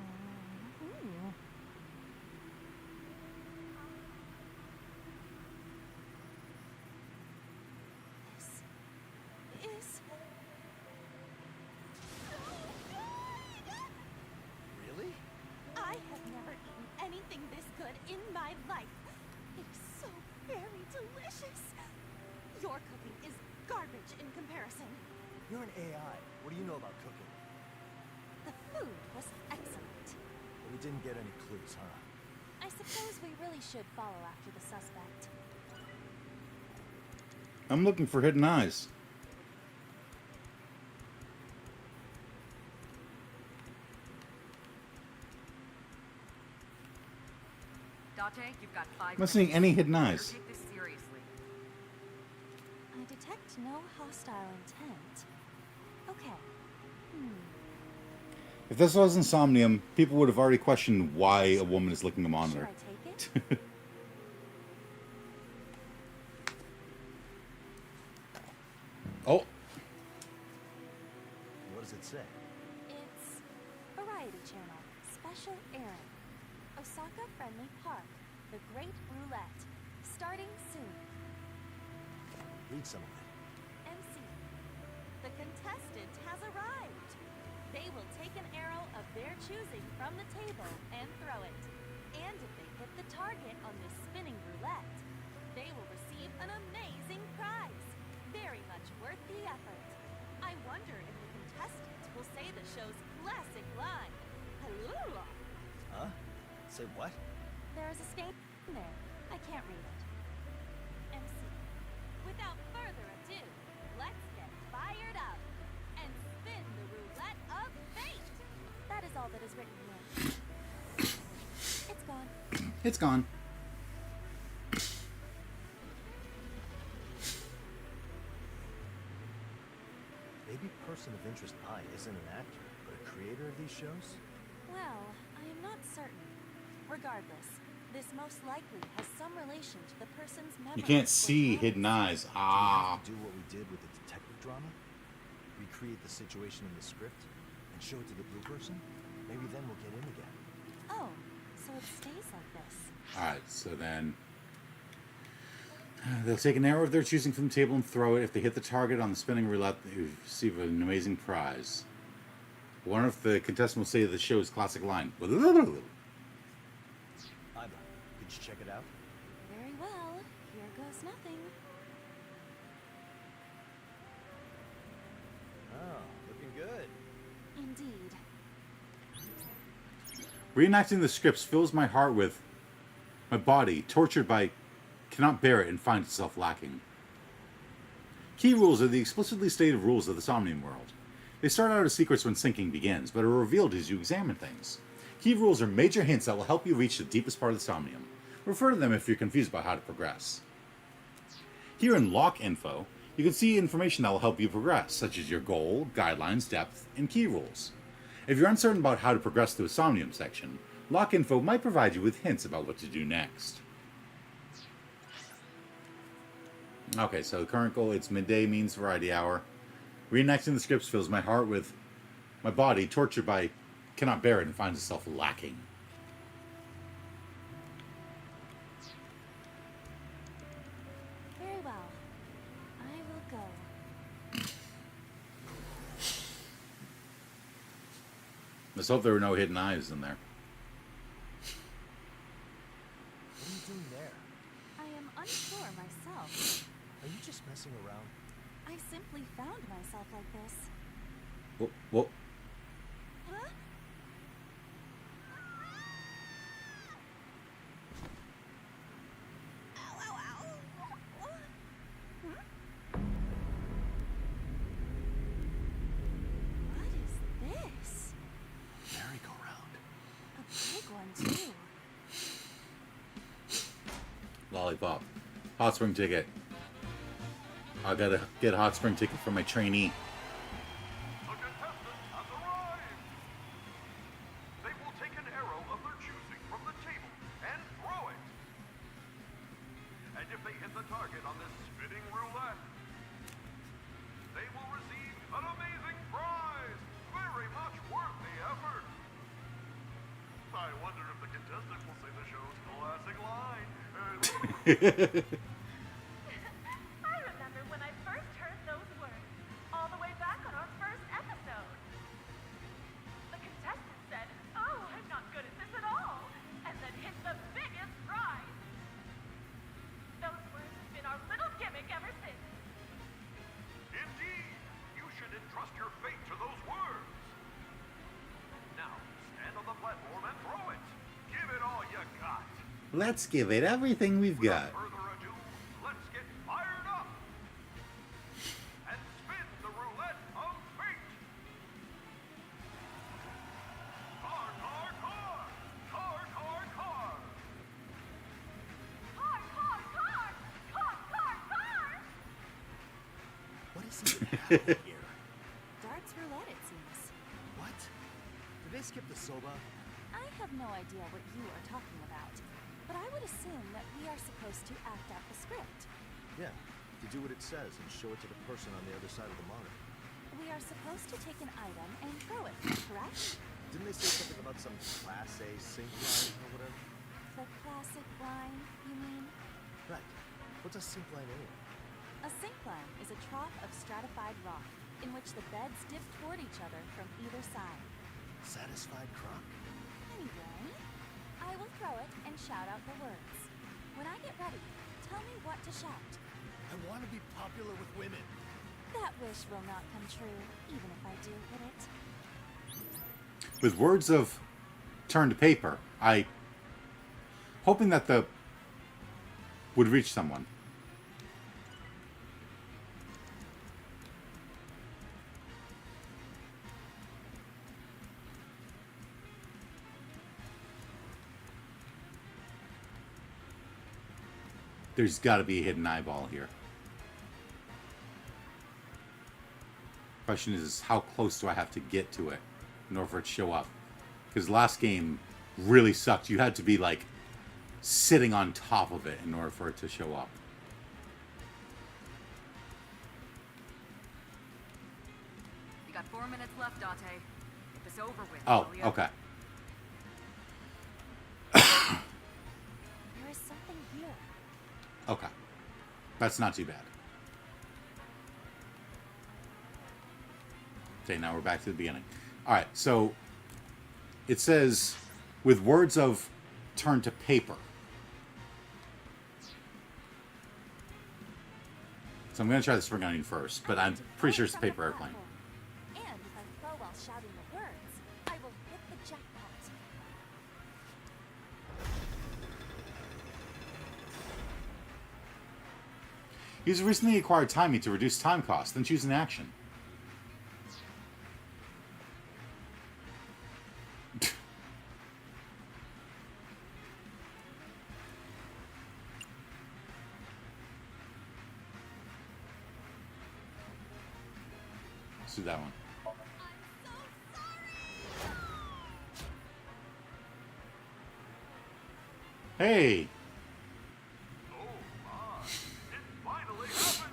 This is so good! Really? I have never eaten anything this good in my life. It is so very delicious. Your cooking is garbage in comparison. You're an AI. What do you know about cooking? The food was excellent. But we didn't get any clues, huh? I suppose we really should follow after the suspect. I'm looking for hidden eyes. Date, you've got 5 I'm not seeing any hidden eyes. Take this seriously. I detect no hostile intent. Okay. If this wasn't Somnium, people would have already questioned why a woman is licking a Should monitor. I take it? does it say? It's Variety Channel, Special Airing. Osaka Friendly Park, The Great Roulette. Starting soon. Read some of it. MC. The contestant has arrived. They will take an arrow of their choosing from the table and throw it. And if they hit the target on this spinning roulette, they will receive an amazing prize. Very much worth the effort. I wonder if the contestant will say the show's classic line. Hello. Huh? Say what? There is a stain there. I can't read it. MC. Without further ado, let's get fired up and spin the roulette of fate. That is all that is written here. It's gone. It's gone. Maybe Person of Interest I isn't an actor, but a creator of these shows? Well, I am not certain. Regardless, this most likely has some relation to the person's memory. You can't see hidden eyes. Ah. Do what we did with the detective drama? Recreate the situation in the script and show it to the blue person? Maybe then we'll get in again. Oh, so it stays like this. Alright, so then they'll take an arrow of their choosing from the table and throw it. If they hit the target on the spinning roulette, they receive an amazing prize. I wonder if the contestant will say the show's classic line. Iva, could you check it out? Very well. Here goes nothing. Oh, looking good. Indeed. Reenacting the scripts fills my heart with my body, tortured by cannot bear it and finds itself lacking. Key rules are the explicitly stated rules of the Somnium world. They start out as secrets when syncing begins, but are revealed as you examine things. Key rules are major hints that will help you reach the deepest part of the Somnium. Refer to them if you're confused about how to progress. Here in Lock Info, you can see information that will help you progress, such as your goal, guidelines, depth, and key rules. If you're uncertain about how to progress through a Somnium section, Lock Info might provide you with hints about what to do next. Okay, so the current goal, it's midday means variety hour. Reenacting the scripts fills my heart with my body, tortured by cannot bear it and finds itself lacking. Very well. I will go. Let's hope there were no hidden eyes in there. What are you doing there? I am unsure myself. Are you just messing around? I simply found myself like this. Whoa. Huh? Ow, ow, ow. Hmm? What is this? Merry-go-round. A big one, too. Lollipop. Hot spring ticket. I gotta get a hot spring ticket for my trainee. The contestant has arrived! They will take an arrow of their choosing from the table and throw it. And if they hit the target on this spinning roulette, they will receive an amazing prize, very much worth the effort. I wonder if the contestant will say the show's classic line. I remember when I first heard those words, all the way back on our first episode. The contestant said, "Oh, I'm not good at this at all," and then hit the biggest prize. Those words have been our little gimmick ever since. Indeed, you should entrust your fate to those words. Now, stand on the platform and throw it. Give it all you got. Let's give it everything we've got. Without further ado, let's get fired up and spin the roulette of fate. Car, car, car! Car, car, car! Car, car, car! Car, car, car! What is even happening here? Darts roulette, it seems. What? Did they skip the soba? I have no idea what you are talking about, but I would assume that we are supposed to act out the script. Yeah, to do what it says and show it to the person on the other side of the monitor. We are are supposed to take an item and throw it, correct? Didn't they say something about some Class A sink line or whatever? The classic line, you mean? Right. What's a sink line anyway? A sink line is a trough of stratified rock in which the beds dip toward each other from either side. Satisfied croc? Anyway, I will throw it and shout out the words. When I get ready, tell me what to shout. I want to be popular with women. That wish will not come true, even if I do hit it. With words of turn to paper, I hoping that the would reach someone. There's got to be a hidden eyeball here. Question is how close do I have to get to it in order for it to show up? Because last game really sucked. You had to be like sitting on top of it in order for it to show up. You got 4 minutes left, Dante. Get this over with. Oh, will ya? okay. There is something here. Okay. That's not too bad. Okay, now we're back to the beginning. Alright, so it says with words of turn to paper. So I'm going to try the spring onion first, but I'm pretty sure it's the paper airplane. And if I throw while shouting the words, I will hit the jackpot. Use recently acquired timing to reduce time cost, then choose an action. Let's do that one. Hey! Oh my! It finally happened!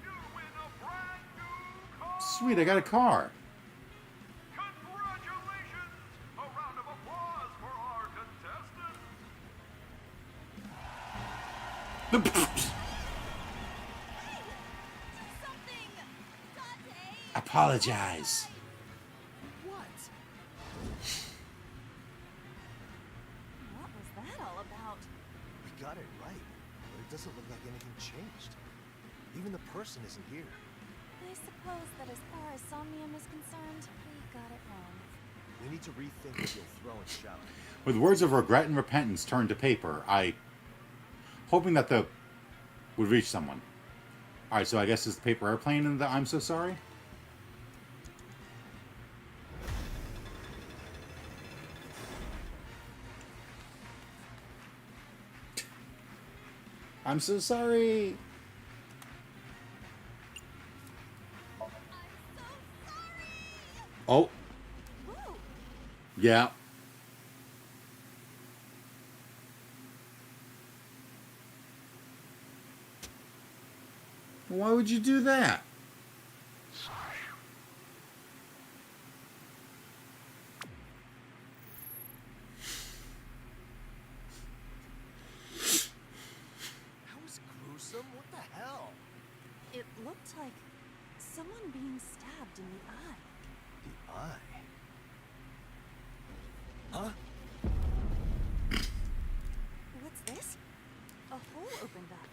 You win a brand new car! Sweet, I got a car. Congratulations! A round of applause for our contestant! Apologize. What? What was that all about? We got it right, but it doesn't look like anything changed. Even the person isn't here. I suppose that as far as Somnium is concerned, we got it wrong. We need to rethink what you'll throw and shout. With words of regret and repentance turned to paper, I hoping that the would reach someone. Alright, so I guess it's the paper airplane and the I'm so sorry? I'm so sorry. Oh. Whoa! Yeah. Why would you do that? That was gruesome. What the hell? It looked like someone being stabbed in the eye. The eye? Huh? What's this? A hole opened up.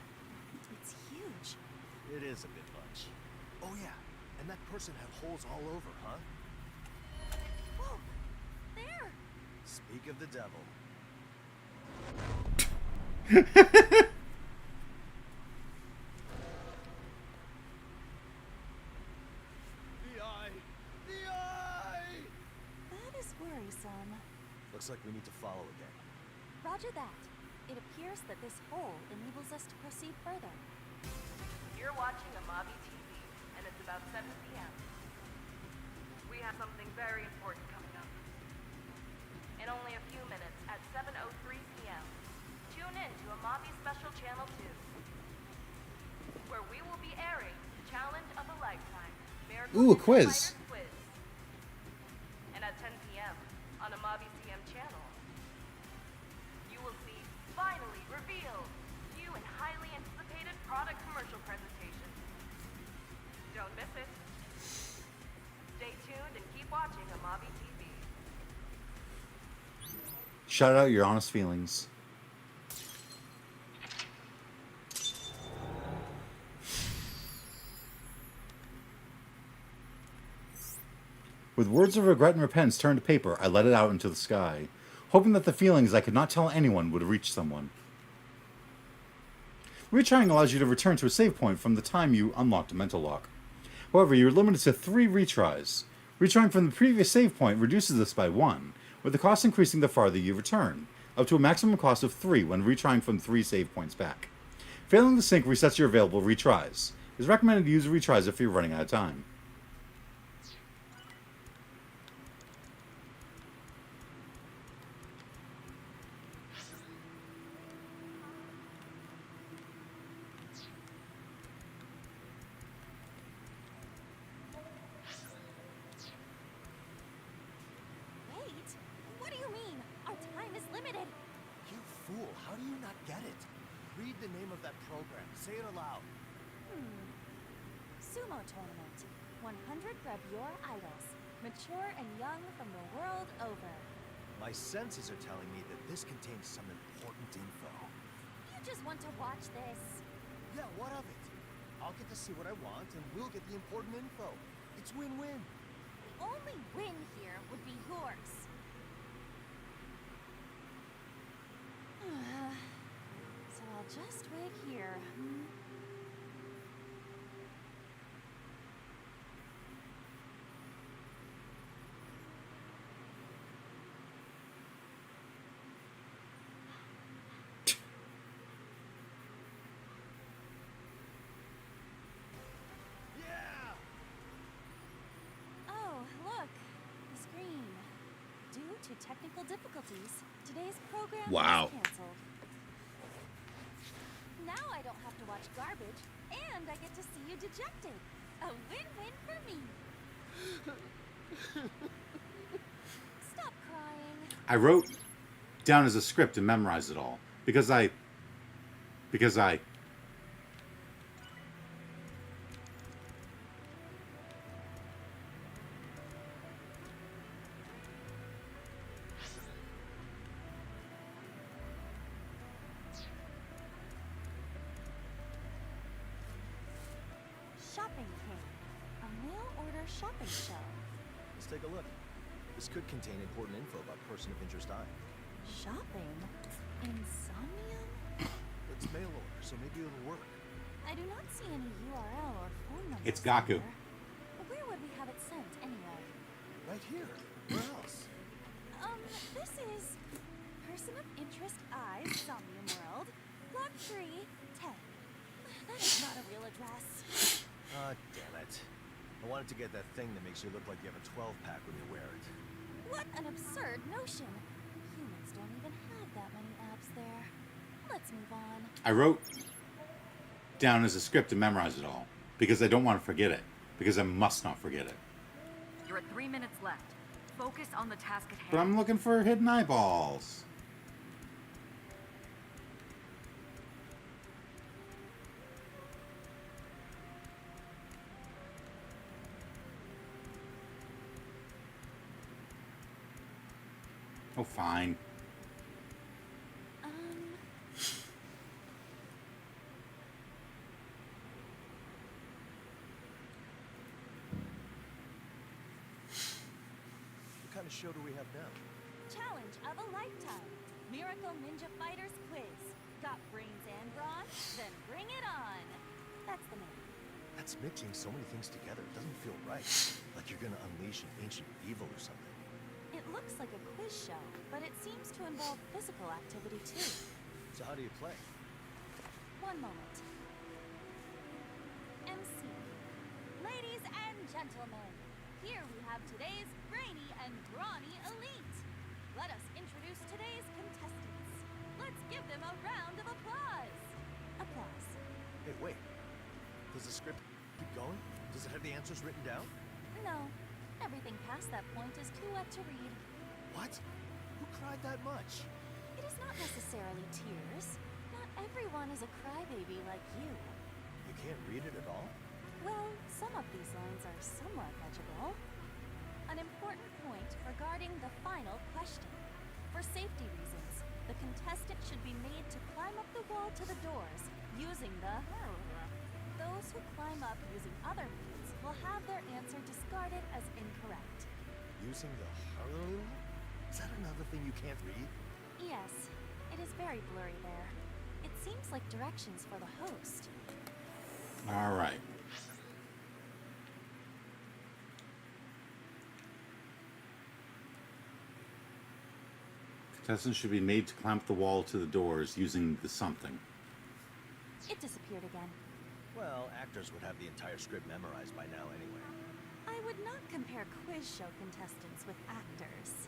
It's huge. It is a bit much. Oh yeah, and that person had holes all over, huh? Whoa! There! Speak of the devil. The eye! The eye! That is worrisome. Looks like we need to follow again. Roger that. It appears that this hole enables us to proceed further. You're watching Amabi TV, and it's about 7 p.m. We have something very important coming up. In only a few minutes, at 7:03 p.m., tune in to Amabi Special Channel 2, where we will be airing Challenge of a Lifetime. player Ooh, a Cognitive quiz. Fighter quiz. And at 10 p.m. on a Mobby CM channel, you will see finally revealed new and highly anticipated product commercial presentation. Don't miss it. Stay tuned and keep watching a Mobby TV. Shout out your honest feelings. With words of regret and repentance turned to paper, I let it out into the sky, hoping that the feelings I could not tell anyone would reach someone. Retrying allows you to return to a save point from the time you unlocked a mental lock. However, you're limited to 3 retries. Retrying from the previous save point reduces this by 1, with the cost increasing the farther you return, up to a maximum cost of 3 when retrying from 3 save points back. Failing the sync resets your available retries. It is recommended to use retries if you're running out of time. Wait, what do you mean? Our time is limited. You fool, how do you not get it? Read the name of that program. Say it aloud. Sumo tournament. 100 gravure idols. Mature and young from the world over. My senses are telling me that this contains some important info. You just want to watch this. Yeah, what of it? I'll get to see what I want, and we'll get the important info. It's win-win. The only win here would be yours. So I'll just wait here. Yeah! Oh, look. The screen. Due to technical difficulties, today's program Wow. is canceled. Now I don't have to watch garbage, and I get to see you dejected. A win-win for me. Stop crying. I wrote down as a script and memorized it all because I Shopping King. A mail-order shopping show. Let's take a look. This could contain important info about person of interest I. Shopping? In Somnium? It's mail order, so maybe it'll work. I do not see any URL or phone number. It's Gaku. Where would we have it sent anyway? Right here. Where else? This is Person of Interest I, Somnium World, Block 3, 10. That is not a real address. Ah, damn it. I wanted to get that thing that makes you look like you have a 12-pack when you wear it. What an absurd notion. Humans don't even have that many abs there. Let's move on. I wrote down as a script and memorized it all because I don't want to forget it, because I must not forget it. You're at 3 minutes left. Focus on the task at hand. But I'm looking for hidden eyeballs. Oh, fine. What kind of show do we have now? Challenge of a lifetime. Miracle Ninja Fighters Quiz. Got brains and brawn? Then bring it on. That's the name. That's mixing so many things together. It doesn't feel right. Like you're gonna unleash an ancient evil or something. It looks like a quiz show, but it seems to involve physical activity too. So how do you play? One moment. MC. Ladies and gentlemen, here we have today's brainy and brawny elite. Let us introduce today's contestants. Let's give them a round of applause. Applause. Hey, wait. Does the script keep going? Does it have the answers written down? No. Everything past that point is too wet to read. What? Who cried that much? It is not necessarily tears. Not everyone is a crybaby like you. You can't read it at all? Well, some of these lines are somewhat legible. An important point regarding the final question. For safety reasons, the contestant should be made to climb up the wall to the doors using the... Those who climb up using other means will have their answer discarded as incorrect. Using the... Is that another thing you can't read? Yes, it is very blurry there. It seems like directions for the host. All right. Contestants should be made to climb up the wall to the doors using the something. It disappeared again. Well, actors would have the entire script memorized by now anyway. I would not compare quiz show contestants with actors.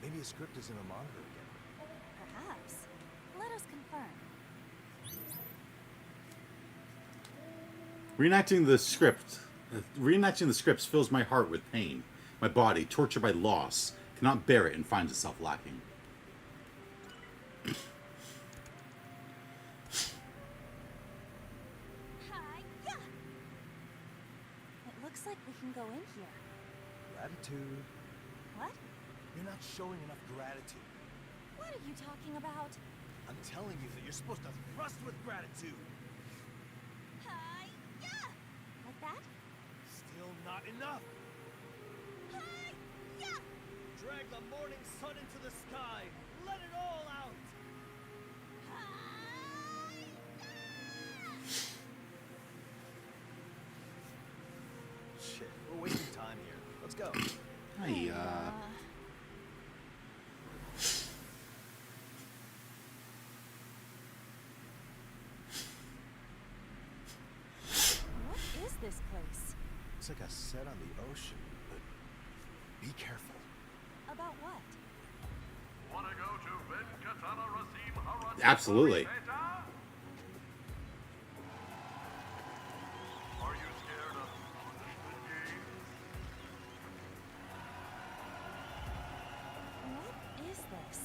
Maybe a script is in a monitor again. Perhaps. Let us confirm. Reenacting the scripts fills my heart with pain. My body, tortured by loss, cannot bear it and finds itself lacking. Hi-ya! It looks like we can go in here. Gratitude. What? You're not showing enough gratitude. What are you talking about? I'm telling you that you're supposed to thrust with gratitude. Hi-ya! Like that? Still not enough. Hi-ya! Drag the morning sun into the sky. Let it all out. Shit, we're wasting time here. Let's go. Hey, What is this place? It's like a set on the ocean, but be careful. About what? Wanna go to Venkatana Rasim Harati? Absolutely. Are you scared of punishment games? What is this?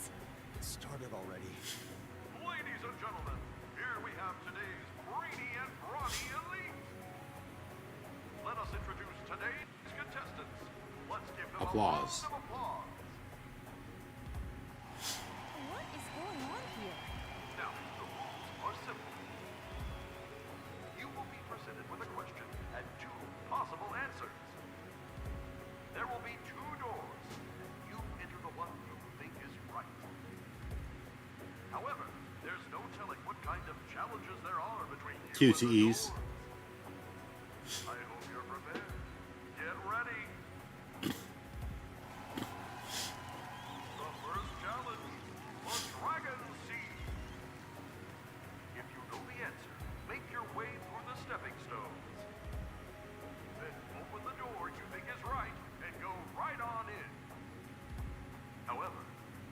It started already. Ladies and gentlemen, here we have today's brainy and brawny elite. Let us introduce today's contestants. Let's give them Applause. a round of applause. What is going on here? Now, the rules are simple. You will be presented with a question and two possible answers. There will be two doors, and you enter the one you think is right. However, there's no telling what kind of challenges there are between you and the QTEs. doors. I hope you're prepared. Get ready. The first challenge, the Dragon Seed. If you know the answer, make your way through the stepping stones. Then open the door you think is right and go right on in. However,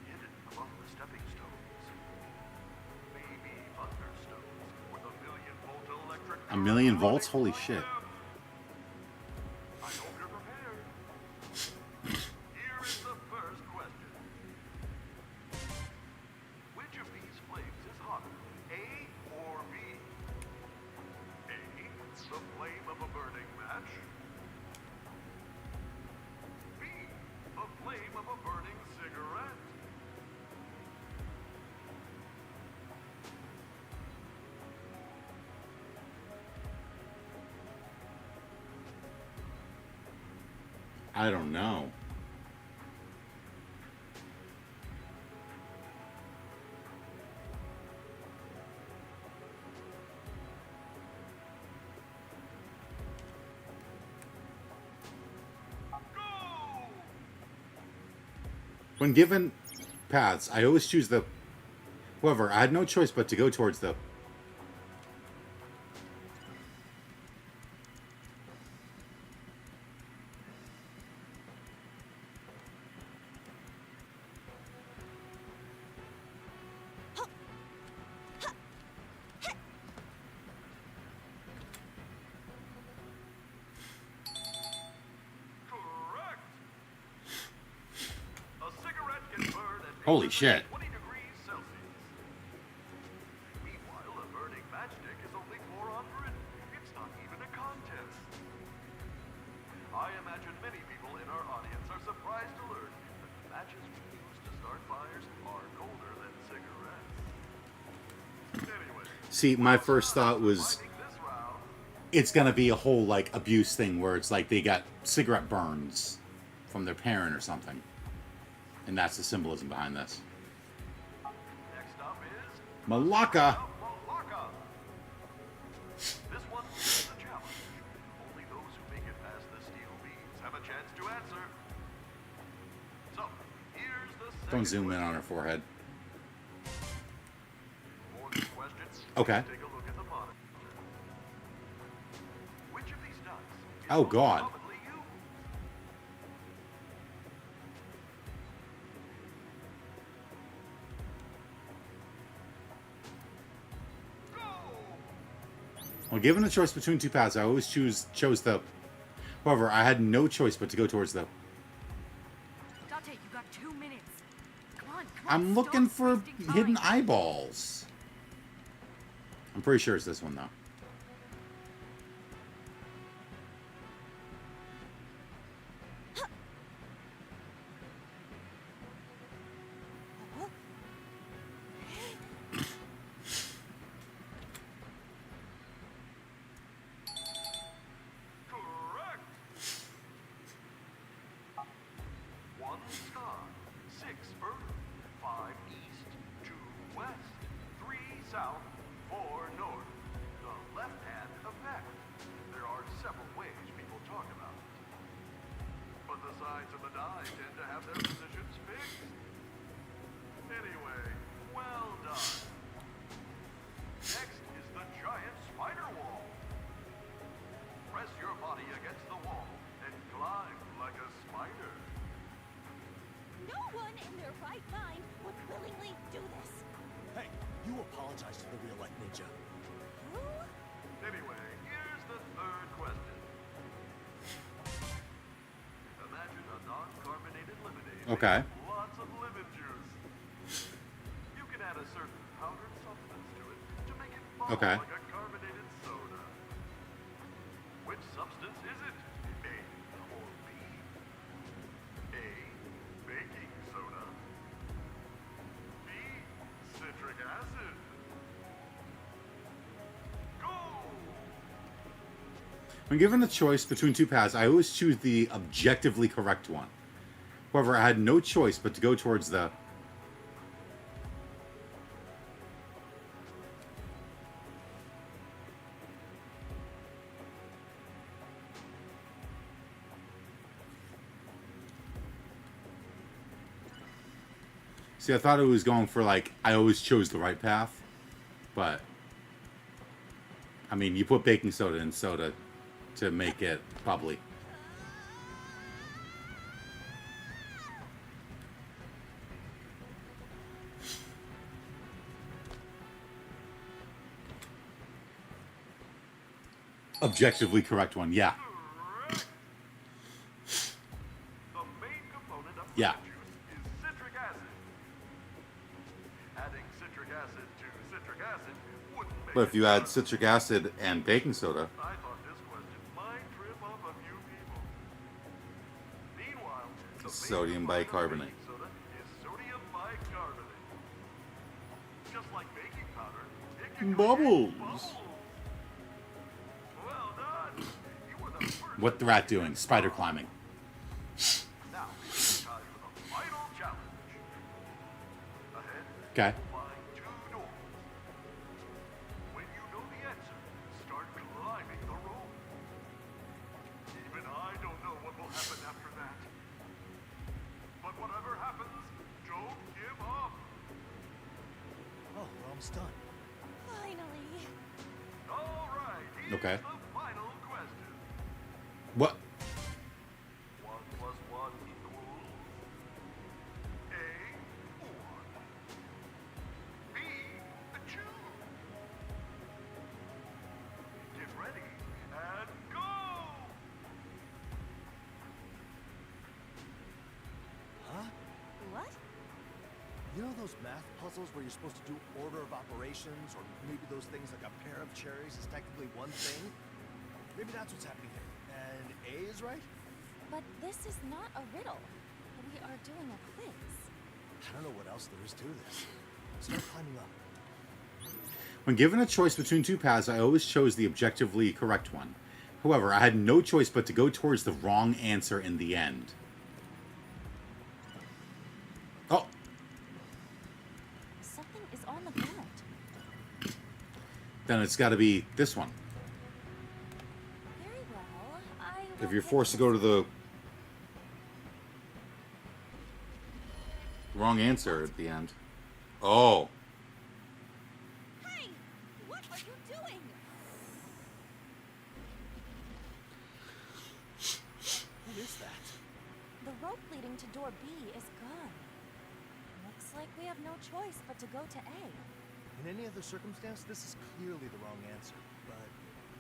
hidden among the stepping stones may be thunderstones with a 1,000,000-volt electric. A million volts? current Holy running shit. through them. I hope you're prepared. Here is the first question. Which of these flames is hotter, A or B? A, the flame of a burning match. B, the flame of a burning cigarette. I don't know. Go! When given paths, I always choose the... However, I had no choice but to go towards the... Holy shit. 20 degrees Celsius. Meanwhile, a burning matchstick is only 400. It's not even a contest. I imagine many people in our audience are surprised to learn that the matches we use to start fires are colder than cigarettes. Anyway, See, my first thought was fighting this round, it's gonna be a whole like abuse thing where it's like they got cigarette burns from their parent or something, and that's the symbolism behind this. next up is Malacca. Malacca. This one is a challenge. Only those who make it past the steel beams have a chance to answer. So, here's the second Don't zoom in question. on her forehead. For this question, Okay. take a look at the monitor. Which of these dice is Oh, most God. commonly used? Go! Well, given a choice between two paths, I always chose the. However, I had no choice but to go towards the. Dante, you got 2 minutes. Come on, come on. I'm looking stop for wasting time. hidden eyeballs. I'm pretty sure it's this one though. Correct. 1 star, 6 earth, 5 east, 2 west, 3 south, 4 north. The left hand effect. There are several ways people talk about it. But the sides of the die tend to have their positions fixed. Anyway, well done. Next is the giant spider wall. Press your body against the wall and climb like a spider. No one in their right mind would willingly do this. Hey, you apologize to the real-life ninja. Who? Anyway, here's the third question. Imagine a non-carbonated lemonade Okay. with lots of lemon juice. You can add a certain powdered substance to it to make it bubble Okay. like a carbonated soda. Which substance is it? A or B? A. Baking soda. B. Citric acid. Go! When given a choice between two paths, I always choose the objectively correct one. However, I had no choice but to go towards the. See, I thought it was going for like, I always chose the right path. But, I mean, you put baking soda in soda to make it bubbly. Objectively correct one, yeah. Correct. The main component of Yeah. lemon juice is citric acid. Adding citric acid to citric acid wouldn't make But if it you add better. citric acid and baking soda, I thought this question might trip up a few people. Meanwhile, the main Sodium component of bicarbonate. baking soda is sodium bicarbonate. Just like baking powder, it can Bubbles. create bubbles. Well done. You were the first what the rat doing? Spider climbing. Now, it's time for the final challenge. Ahead, Okay. find 2 doors. When you know the answer, start climbing the rope. Even I don't know what will happen after that. But whatever happens, don't give up. Oh, we're almost done. Finally. All right, here's Okay. the final question. What? 1 plus 1 equals A, 1. B, 2. Get ready and go! Huh? What? You know those math puzzles where you're supposed to do order of operations, or maybe those things like a pair of cherries is technically one thing? Maybe that's what's happening here. And A is right? But this is not a riddle. We are doing a quiz. I don't know what else there is to this. Start climbing up. When given a choice between two paths, I always chose the objectively correct one. However, I had no choice but to go towards the wrong answer in the end. Oh! Something is on the ground. Then it's got to be this one. Very well. If you're forced to go to the wrong answer at the end. Oh. Hey! What are you doing? Who is that? The rope leading to door B is gone. Looks like we have no choice but to go to A. In any other circumstance, this is clearly the wrong answer, but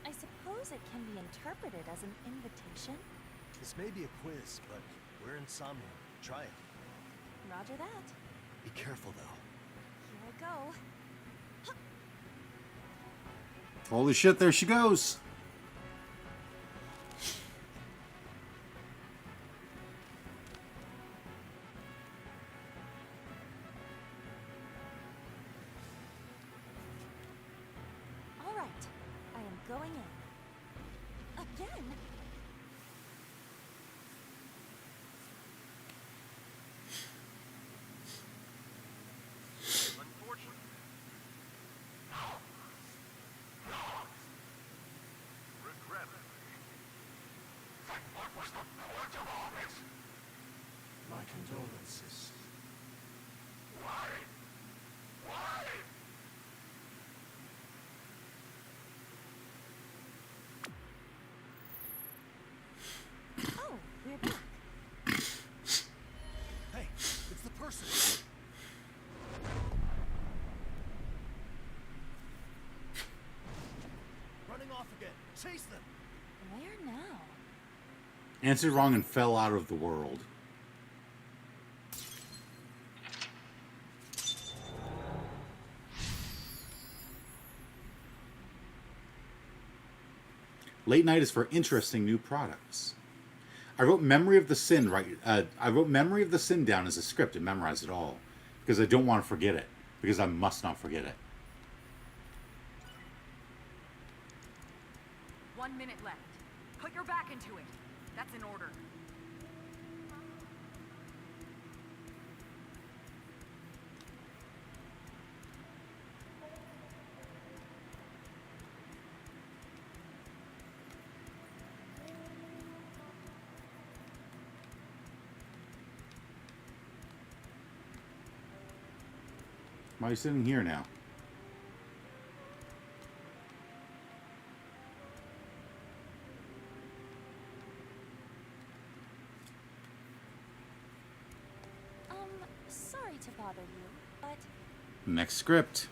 I suppose it can be interpreted as an invitation. this may be a quiz, but we're in Somnium. Try it. Roger that. Be careful, though. Here I go. Holy shit, there she goes. All right. I am going in. Again? Unfortunately. Regrettably. What was the point of all this? My condolences. Why? Why? Oh, we're back. Hey, it's the person. Running off again. Chase them. Where now? Answered wrong and fell out of the world. Late night is for interesting new products. I wrote memory of the sin I wrote memory of the sin down as a script and memorized it all because I don't want to forget it, because I must not forget it. 1 minute left. Put your back into it. That's an order. Why are you sitting here now? Sorry to bother you, but Next script.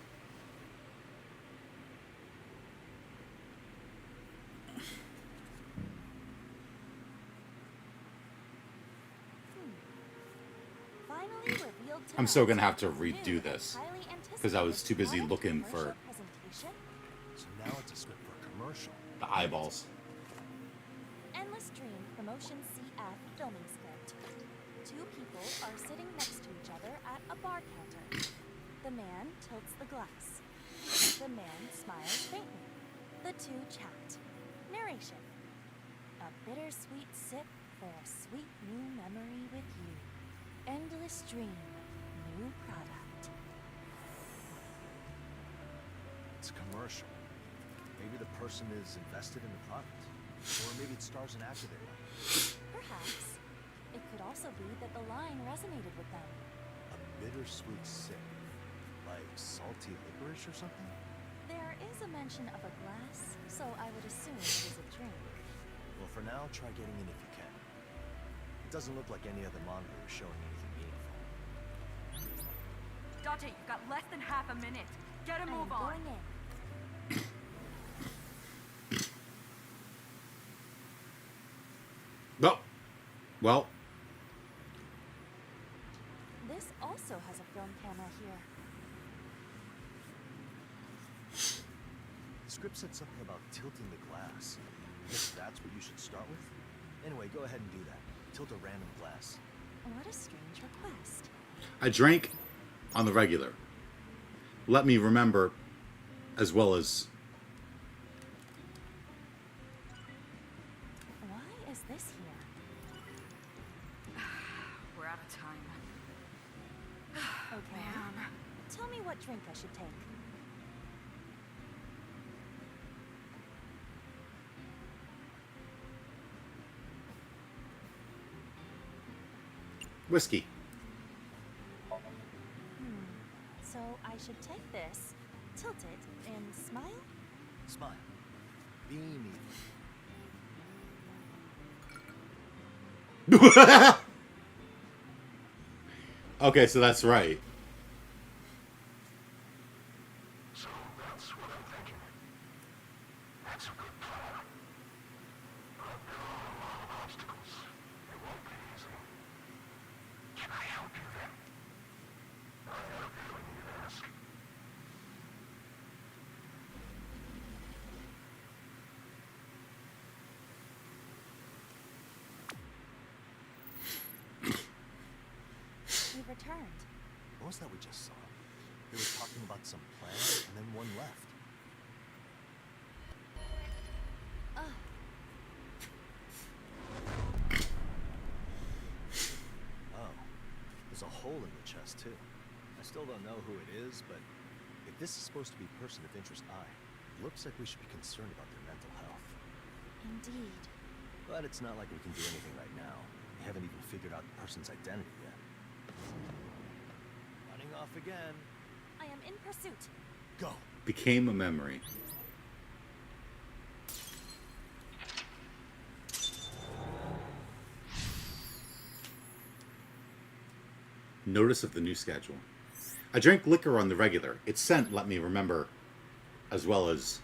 finally revealed I'm still tonight, gonna have to a new redo and this, highly 'cause I was anticipated too busy product looking commercial for presentation. So now it's a script for a commercial. the eyeballs. Endless Dream Promotion CF filming script. Two people are sitting next to each other at a bar counter. The man tilts the glass. The man smiles faintly. The two chat. Narration. A bittersweet sip for a sweet new memory with you. Endless Dream. New product. It's a commercial. Maybe the person is invested in the product. Or maybe it stars an actor they like. Perhaps. It could also be that the line resonated with them. A bittersweet sip. Like salty licorice or something? There is a mention of a glass, so I would assume it is a drink. Well, for now, try getting in if you can. It doesn't look like any other monitor is showing anything meaningful. Dante, you've got less than half a minute. Get a I am move on. going in. Oh, well, This also has a film camera here. The script said something about tilting the glass. I guess that's what you should start with? Anyway, go ahead and do that. Tilt a random glass. What a strange request. I drank on the regular. Let me remember, as well as... Why is this here? We're out of time. Okay. Tell me what drink I should take. Whiskey. So I should take this, tilt it, and smile? Smile. Beam evil. Okay, so that's right. So that's what I'm thinking. That's a good plan. But there are a lot of obstacles. It won't be easy. Can I help you then? I have a feeling you'd ask. We've returned. What was that we just saw? They were talking about some plan, and then one left. Oh, there's a hole in the chest, too. I still don't know who it is, but if this is supposed to be person of interest I, it looks like we should be concerned about their mental health. Indeed. But it's not like we can do anything right now. We haven't even figured out the person's identity yet. Running off again. I am in pursuit. Go. Became a memory. Notice of the new schedule. I drank liquor on the regular. Its scent let me remember, as well as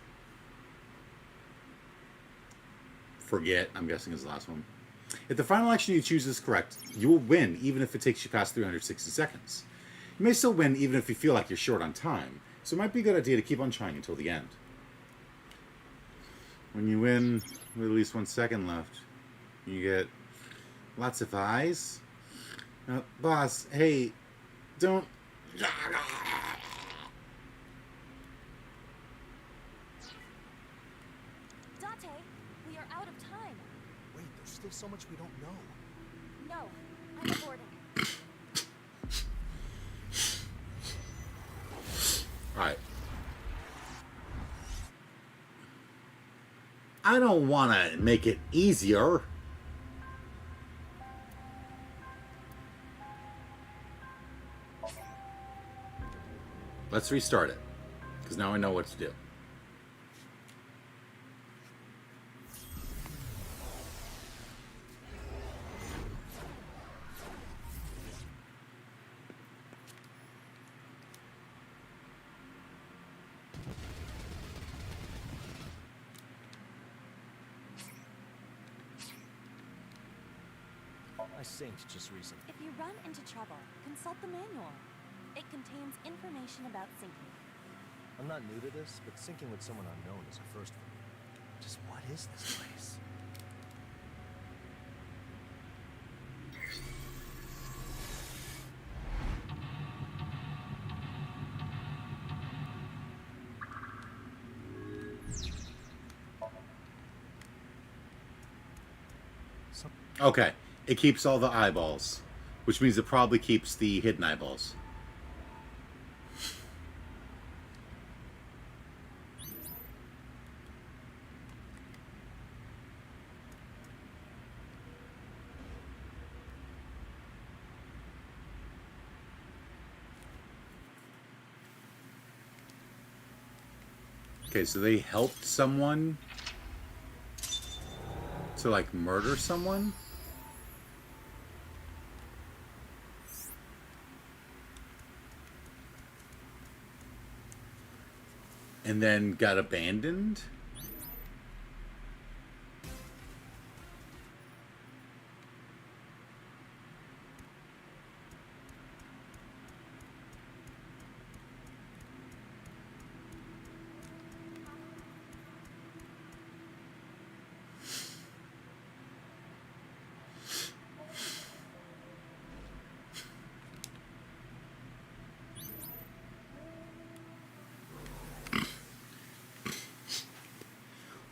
forget, I'm guessing is the last one. If the final action you choose is correct, you will win even if it takes you past 360 seconds. You may still win even if you feel like you're short on time, so it might be a good idea to keep on trying until the end. When you win with at least 1 second left, you get lots of eyes. Boss, hey, don't... Date, we are out of time. Wait, there's still so much we don't know. No, I'm aborting. Alright. I don't want to make it easier. Let's restart it, because now I know what to do. I synced just recently. If you run into trouble, consult the manual. It contains information about syncing. I'm not new to this, but syncing with someone unknown is a first for me. Just what is this place? Okay, it keeps all the eyeballs, which means it probably keeps the hidden eyeballs. Okay, so they helped someone to, like, murder someone? And then got abandoned?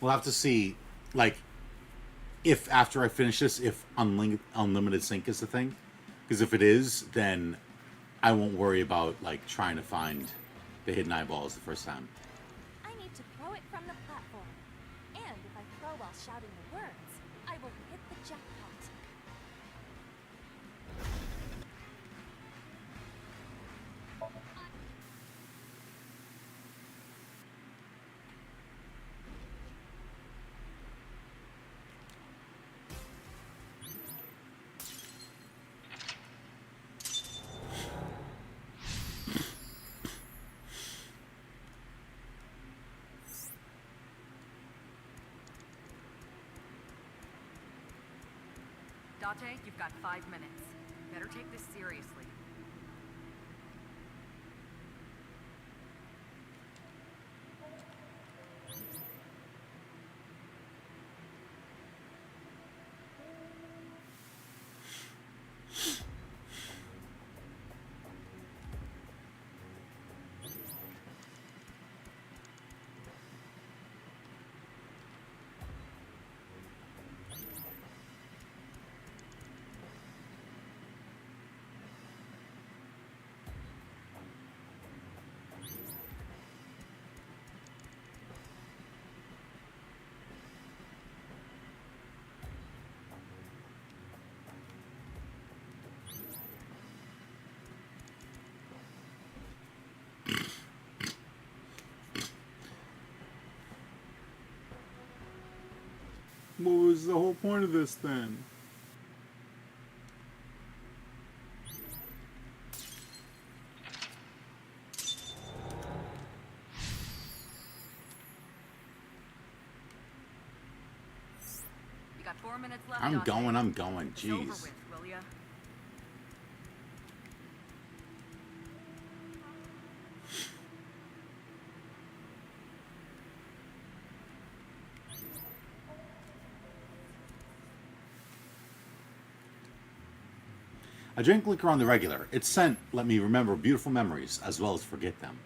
We'll have to see, like, if after I finish this, if unlimited sync is the thing. Because if it is, then I won't worry about, like, trying to find the hidden eyeballs the first time. I need to throw it from the platform. And if I throw while shouting the words, I will hit the jackpot. Date, you've got 5 minutes. Better take this seriously. What was the whole point of this then? You got 4 minutes left. I'm Dante. going. It's over Jeez. with, will ya? I drink liquor on the regular. Its scent let me remember beautiful memories as well as forget them.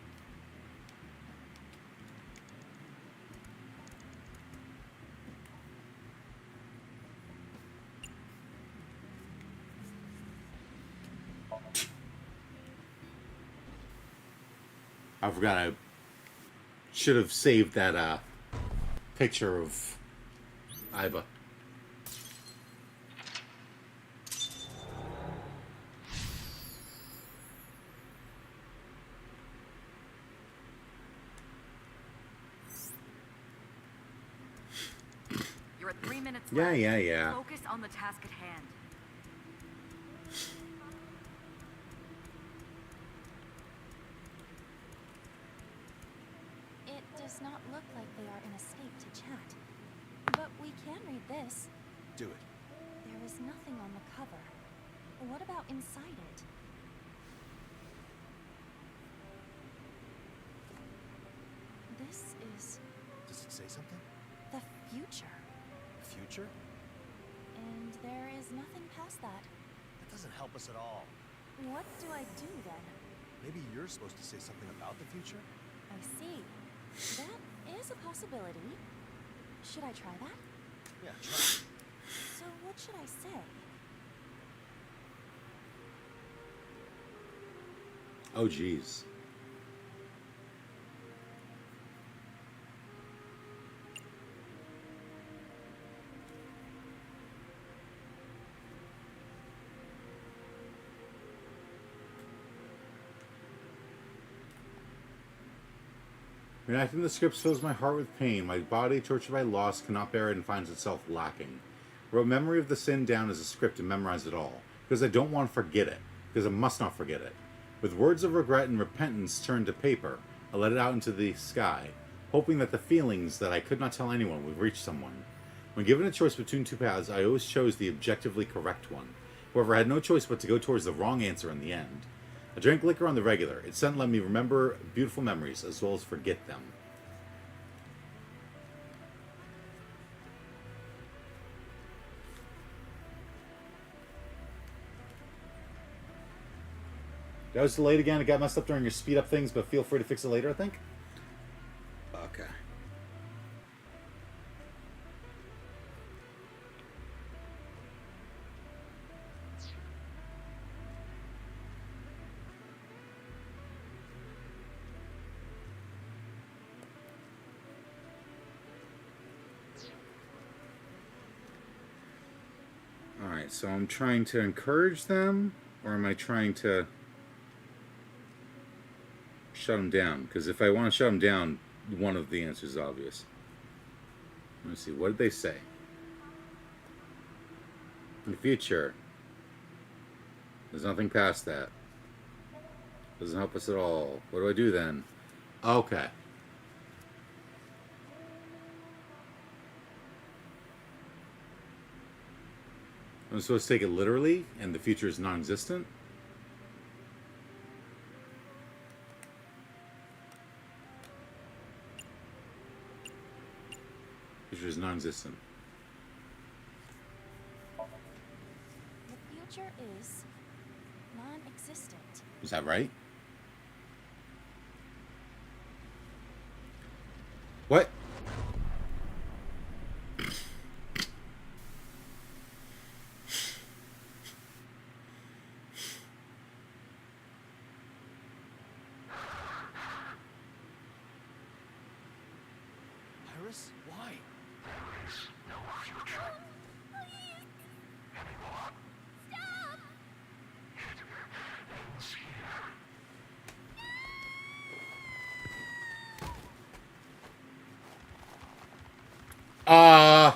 I forgot I should have saved that picture of Iba. You're at 3 minutes Yeah, left. yeah. Focus on the task at hand. It does not look like they are in a state to chat. But we can read this. Do it. There is nothing on the cover. What about inside it? This is Does it say something? the future. Future? And there is nothing past that. That doesn't help us at all. What do I do then? Maybe you're supposed to say something about the future? I see. That is a possibility. Should I try that? Yeah, try. So what should I say? Oh, geez. Reenacting the scripts fills my heart with pain. My body, tortured by loss, cannot bear it and finds itself lacking. I wrote memory of the sin down as a script and memorized it all, because I don't want to forget it, because I must not forget it. With words of regret and repentance turned to paper, I let it out into the sky, hoping that the feelings that I could not tell anyone would reach someone. When given a choice between two paths, I always chose the objectively correct one. However, I had no choice but to go towards the wrong answer in the end. I drank liquor on the regular. Its scent let me remember beautiful memories as well as forget them. That was delayed again. It got messed up during your speed up things, but feel free to fix it later, I think. Okay. Alright, so I'm trying to encourage them, or am I trying to shut them down? Because if I want to shut them down, one of the answers is obvious. Let me see, what did they say? In the future, there's nothing past that. Doesn't help us at all. What do I do then? Okay. I'm supposed to take it literally, and the future is non-existent? Future is non-existent. The future is non-existent. Is that right? What? Iris, why? Uh...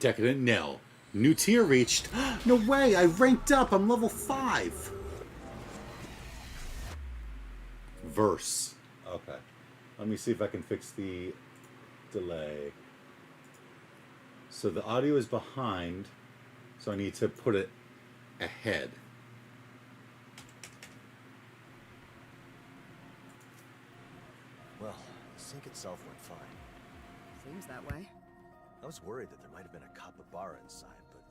Decadent nil. New tier reached. No way, I ranked up. I'm level 5. Verse. Okay. Let me see if I can fix the delay. So the audio is behind, so I need to put it ahead. Well, the sync itself went fine. Seems that way. I was worried that there might have been a capybara inside, but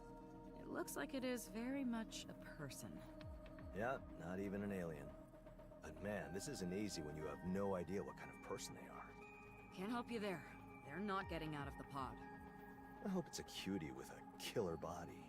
It looks like it is very much a person. yeah, not even an alien. But man, this isn't easy when you have no idea what kind of person they are. Can't help you there. They're not getting out of the pod. I hope it's a cutie with a killer body.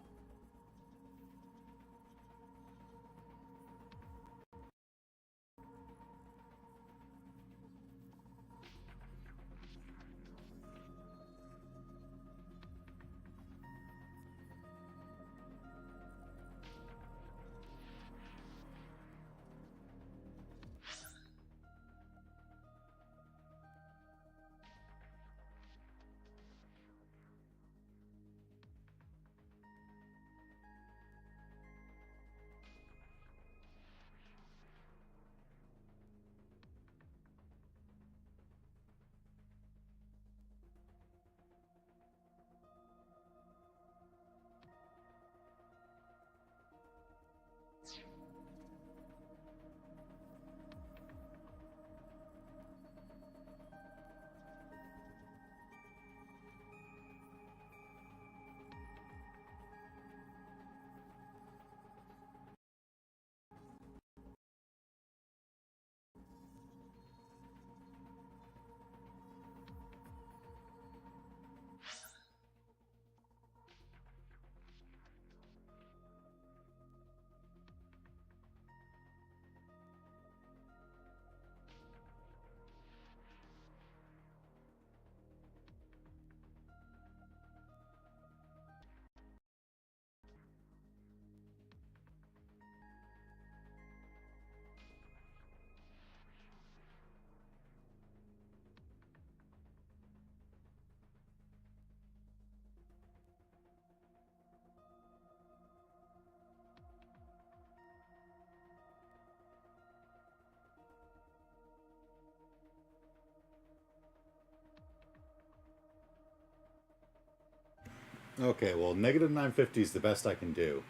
Okay, well, negative 950 is the best I can do.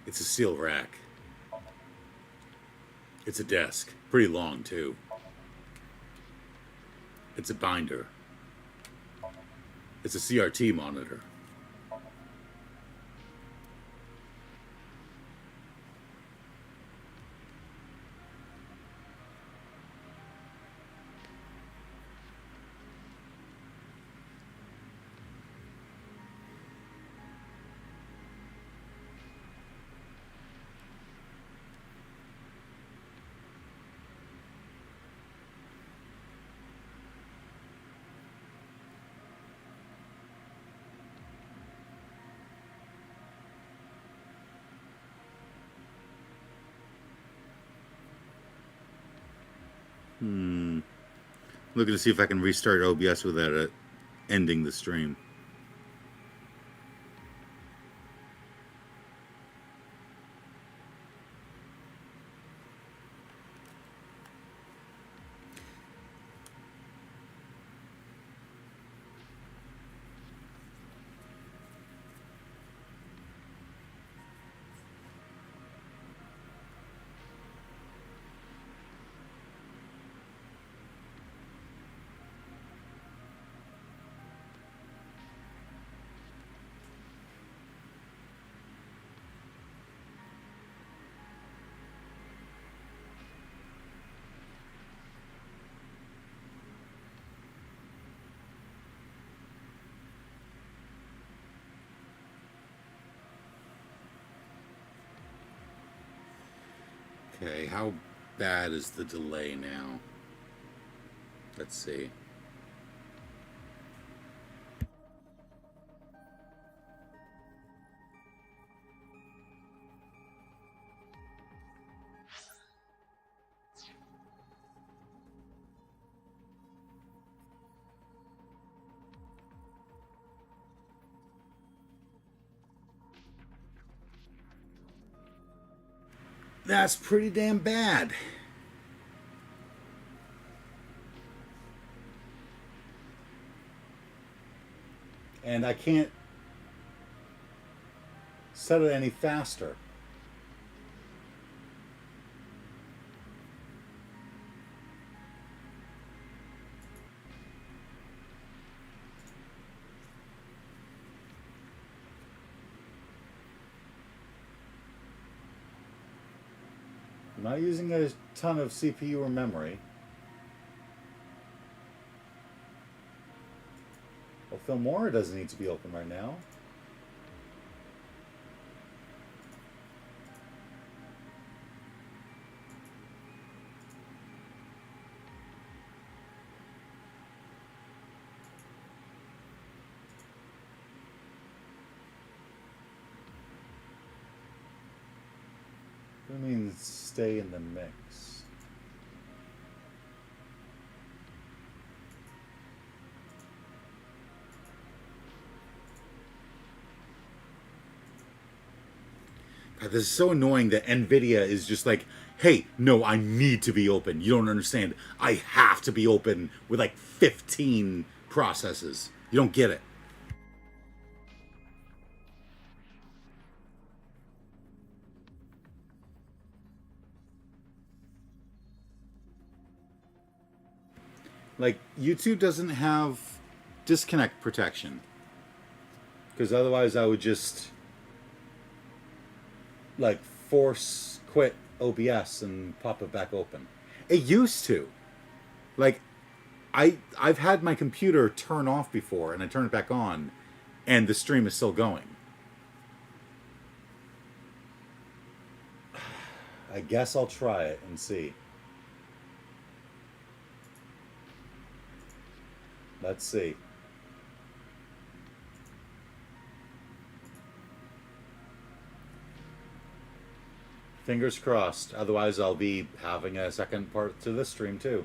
It's a steel rack. It's a desk. Pretty long, too. It's a binder. It's a CRT monitor. Looking to see if I can restart OBS without it ending the stream. Okay, how bad is the delay now? Let's see. That's pretty damn bad. And I can't set it any faster. I'm not using a ton of CPU or memory. Well, Filmora doesn't need to be open right now. What do you mean stay in the mix? God, this is so annoying that NVIDIA is just like, hey, no, I need to be open. You don't understand. I have to be open with like 15 processes. You don't get it. Like, YouTube doesn't have disconnect protection. Because otherwise I would just, like, force quit OBS and pop it back open. It used to. Like, I've had my computer turn off before, and I turn it back on, and the stream is still going. I guess I'll try it and see. Let's see. Fingers crossed. Otherwise, I'll be having a second part to this stream, too.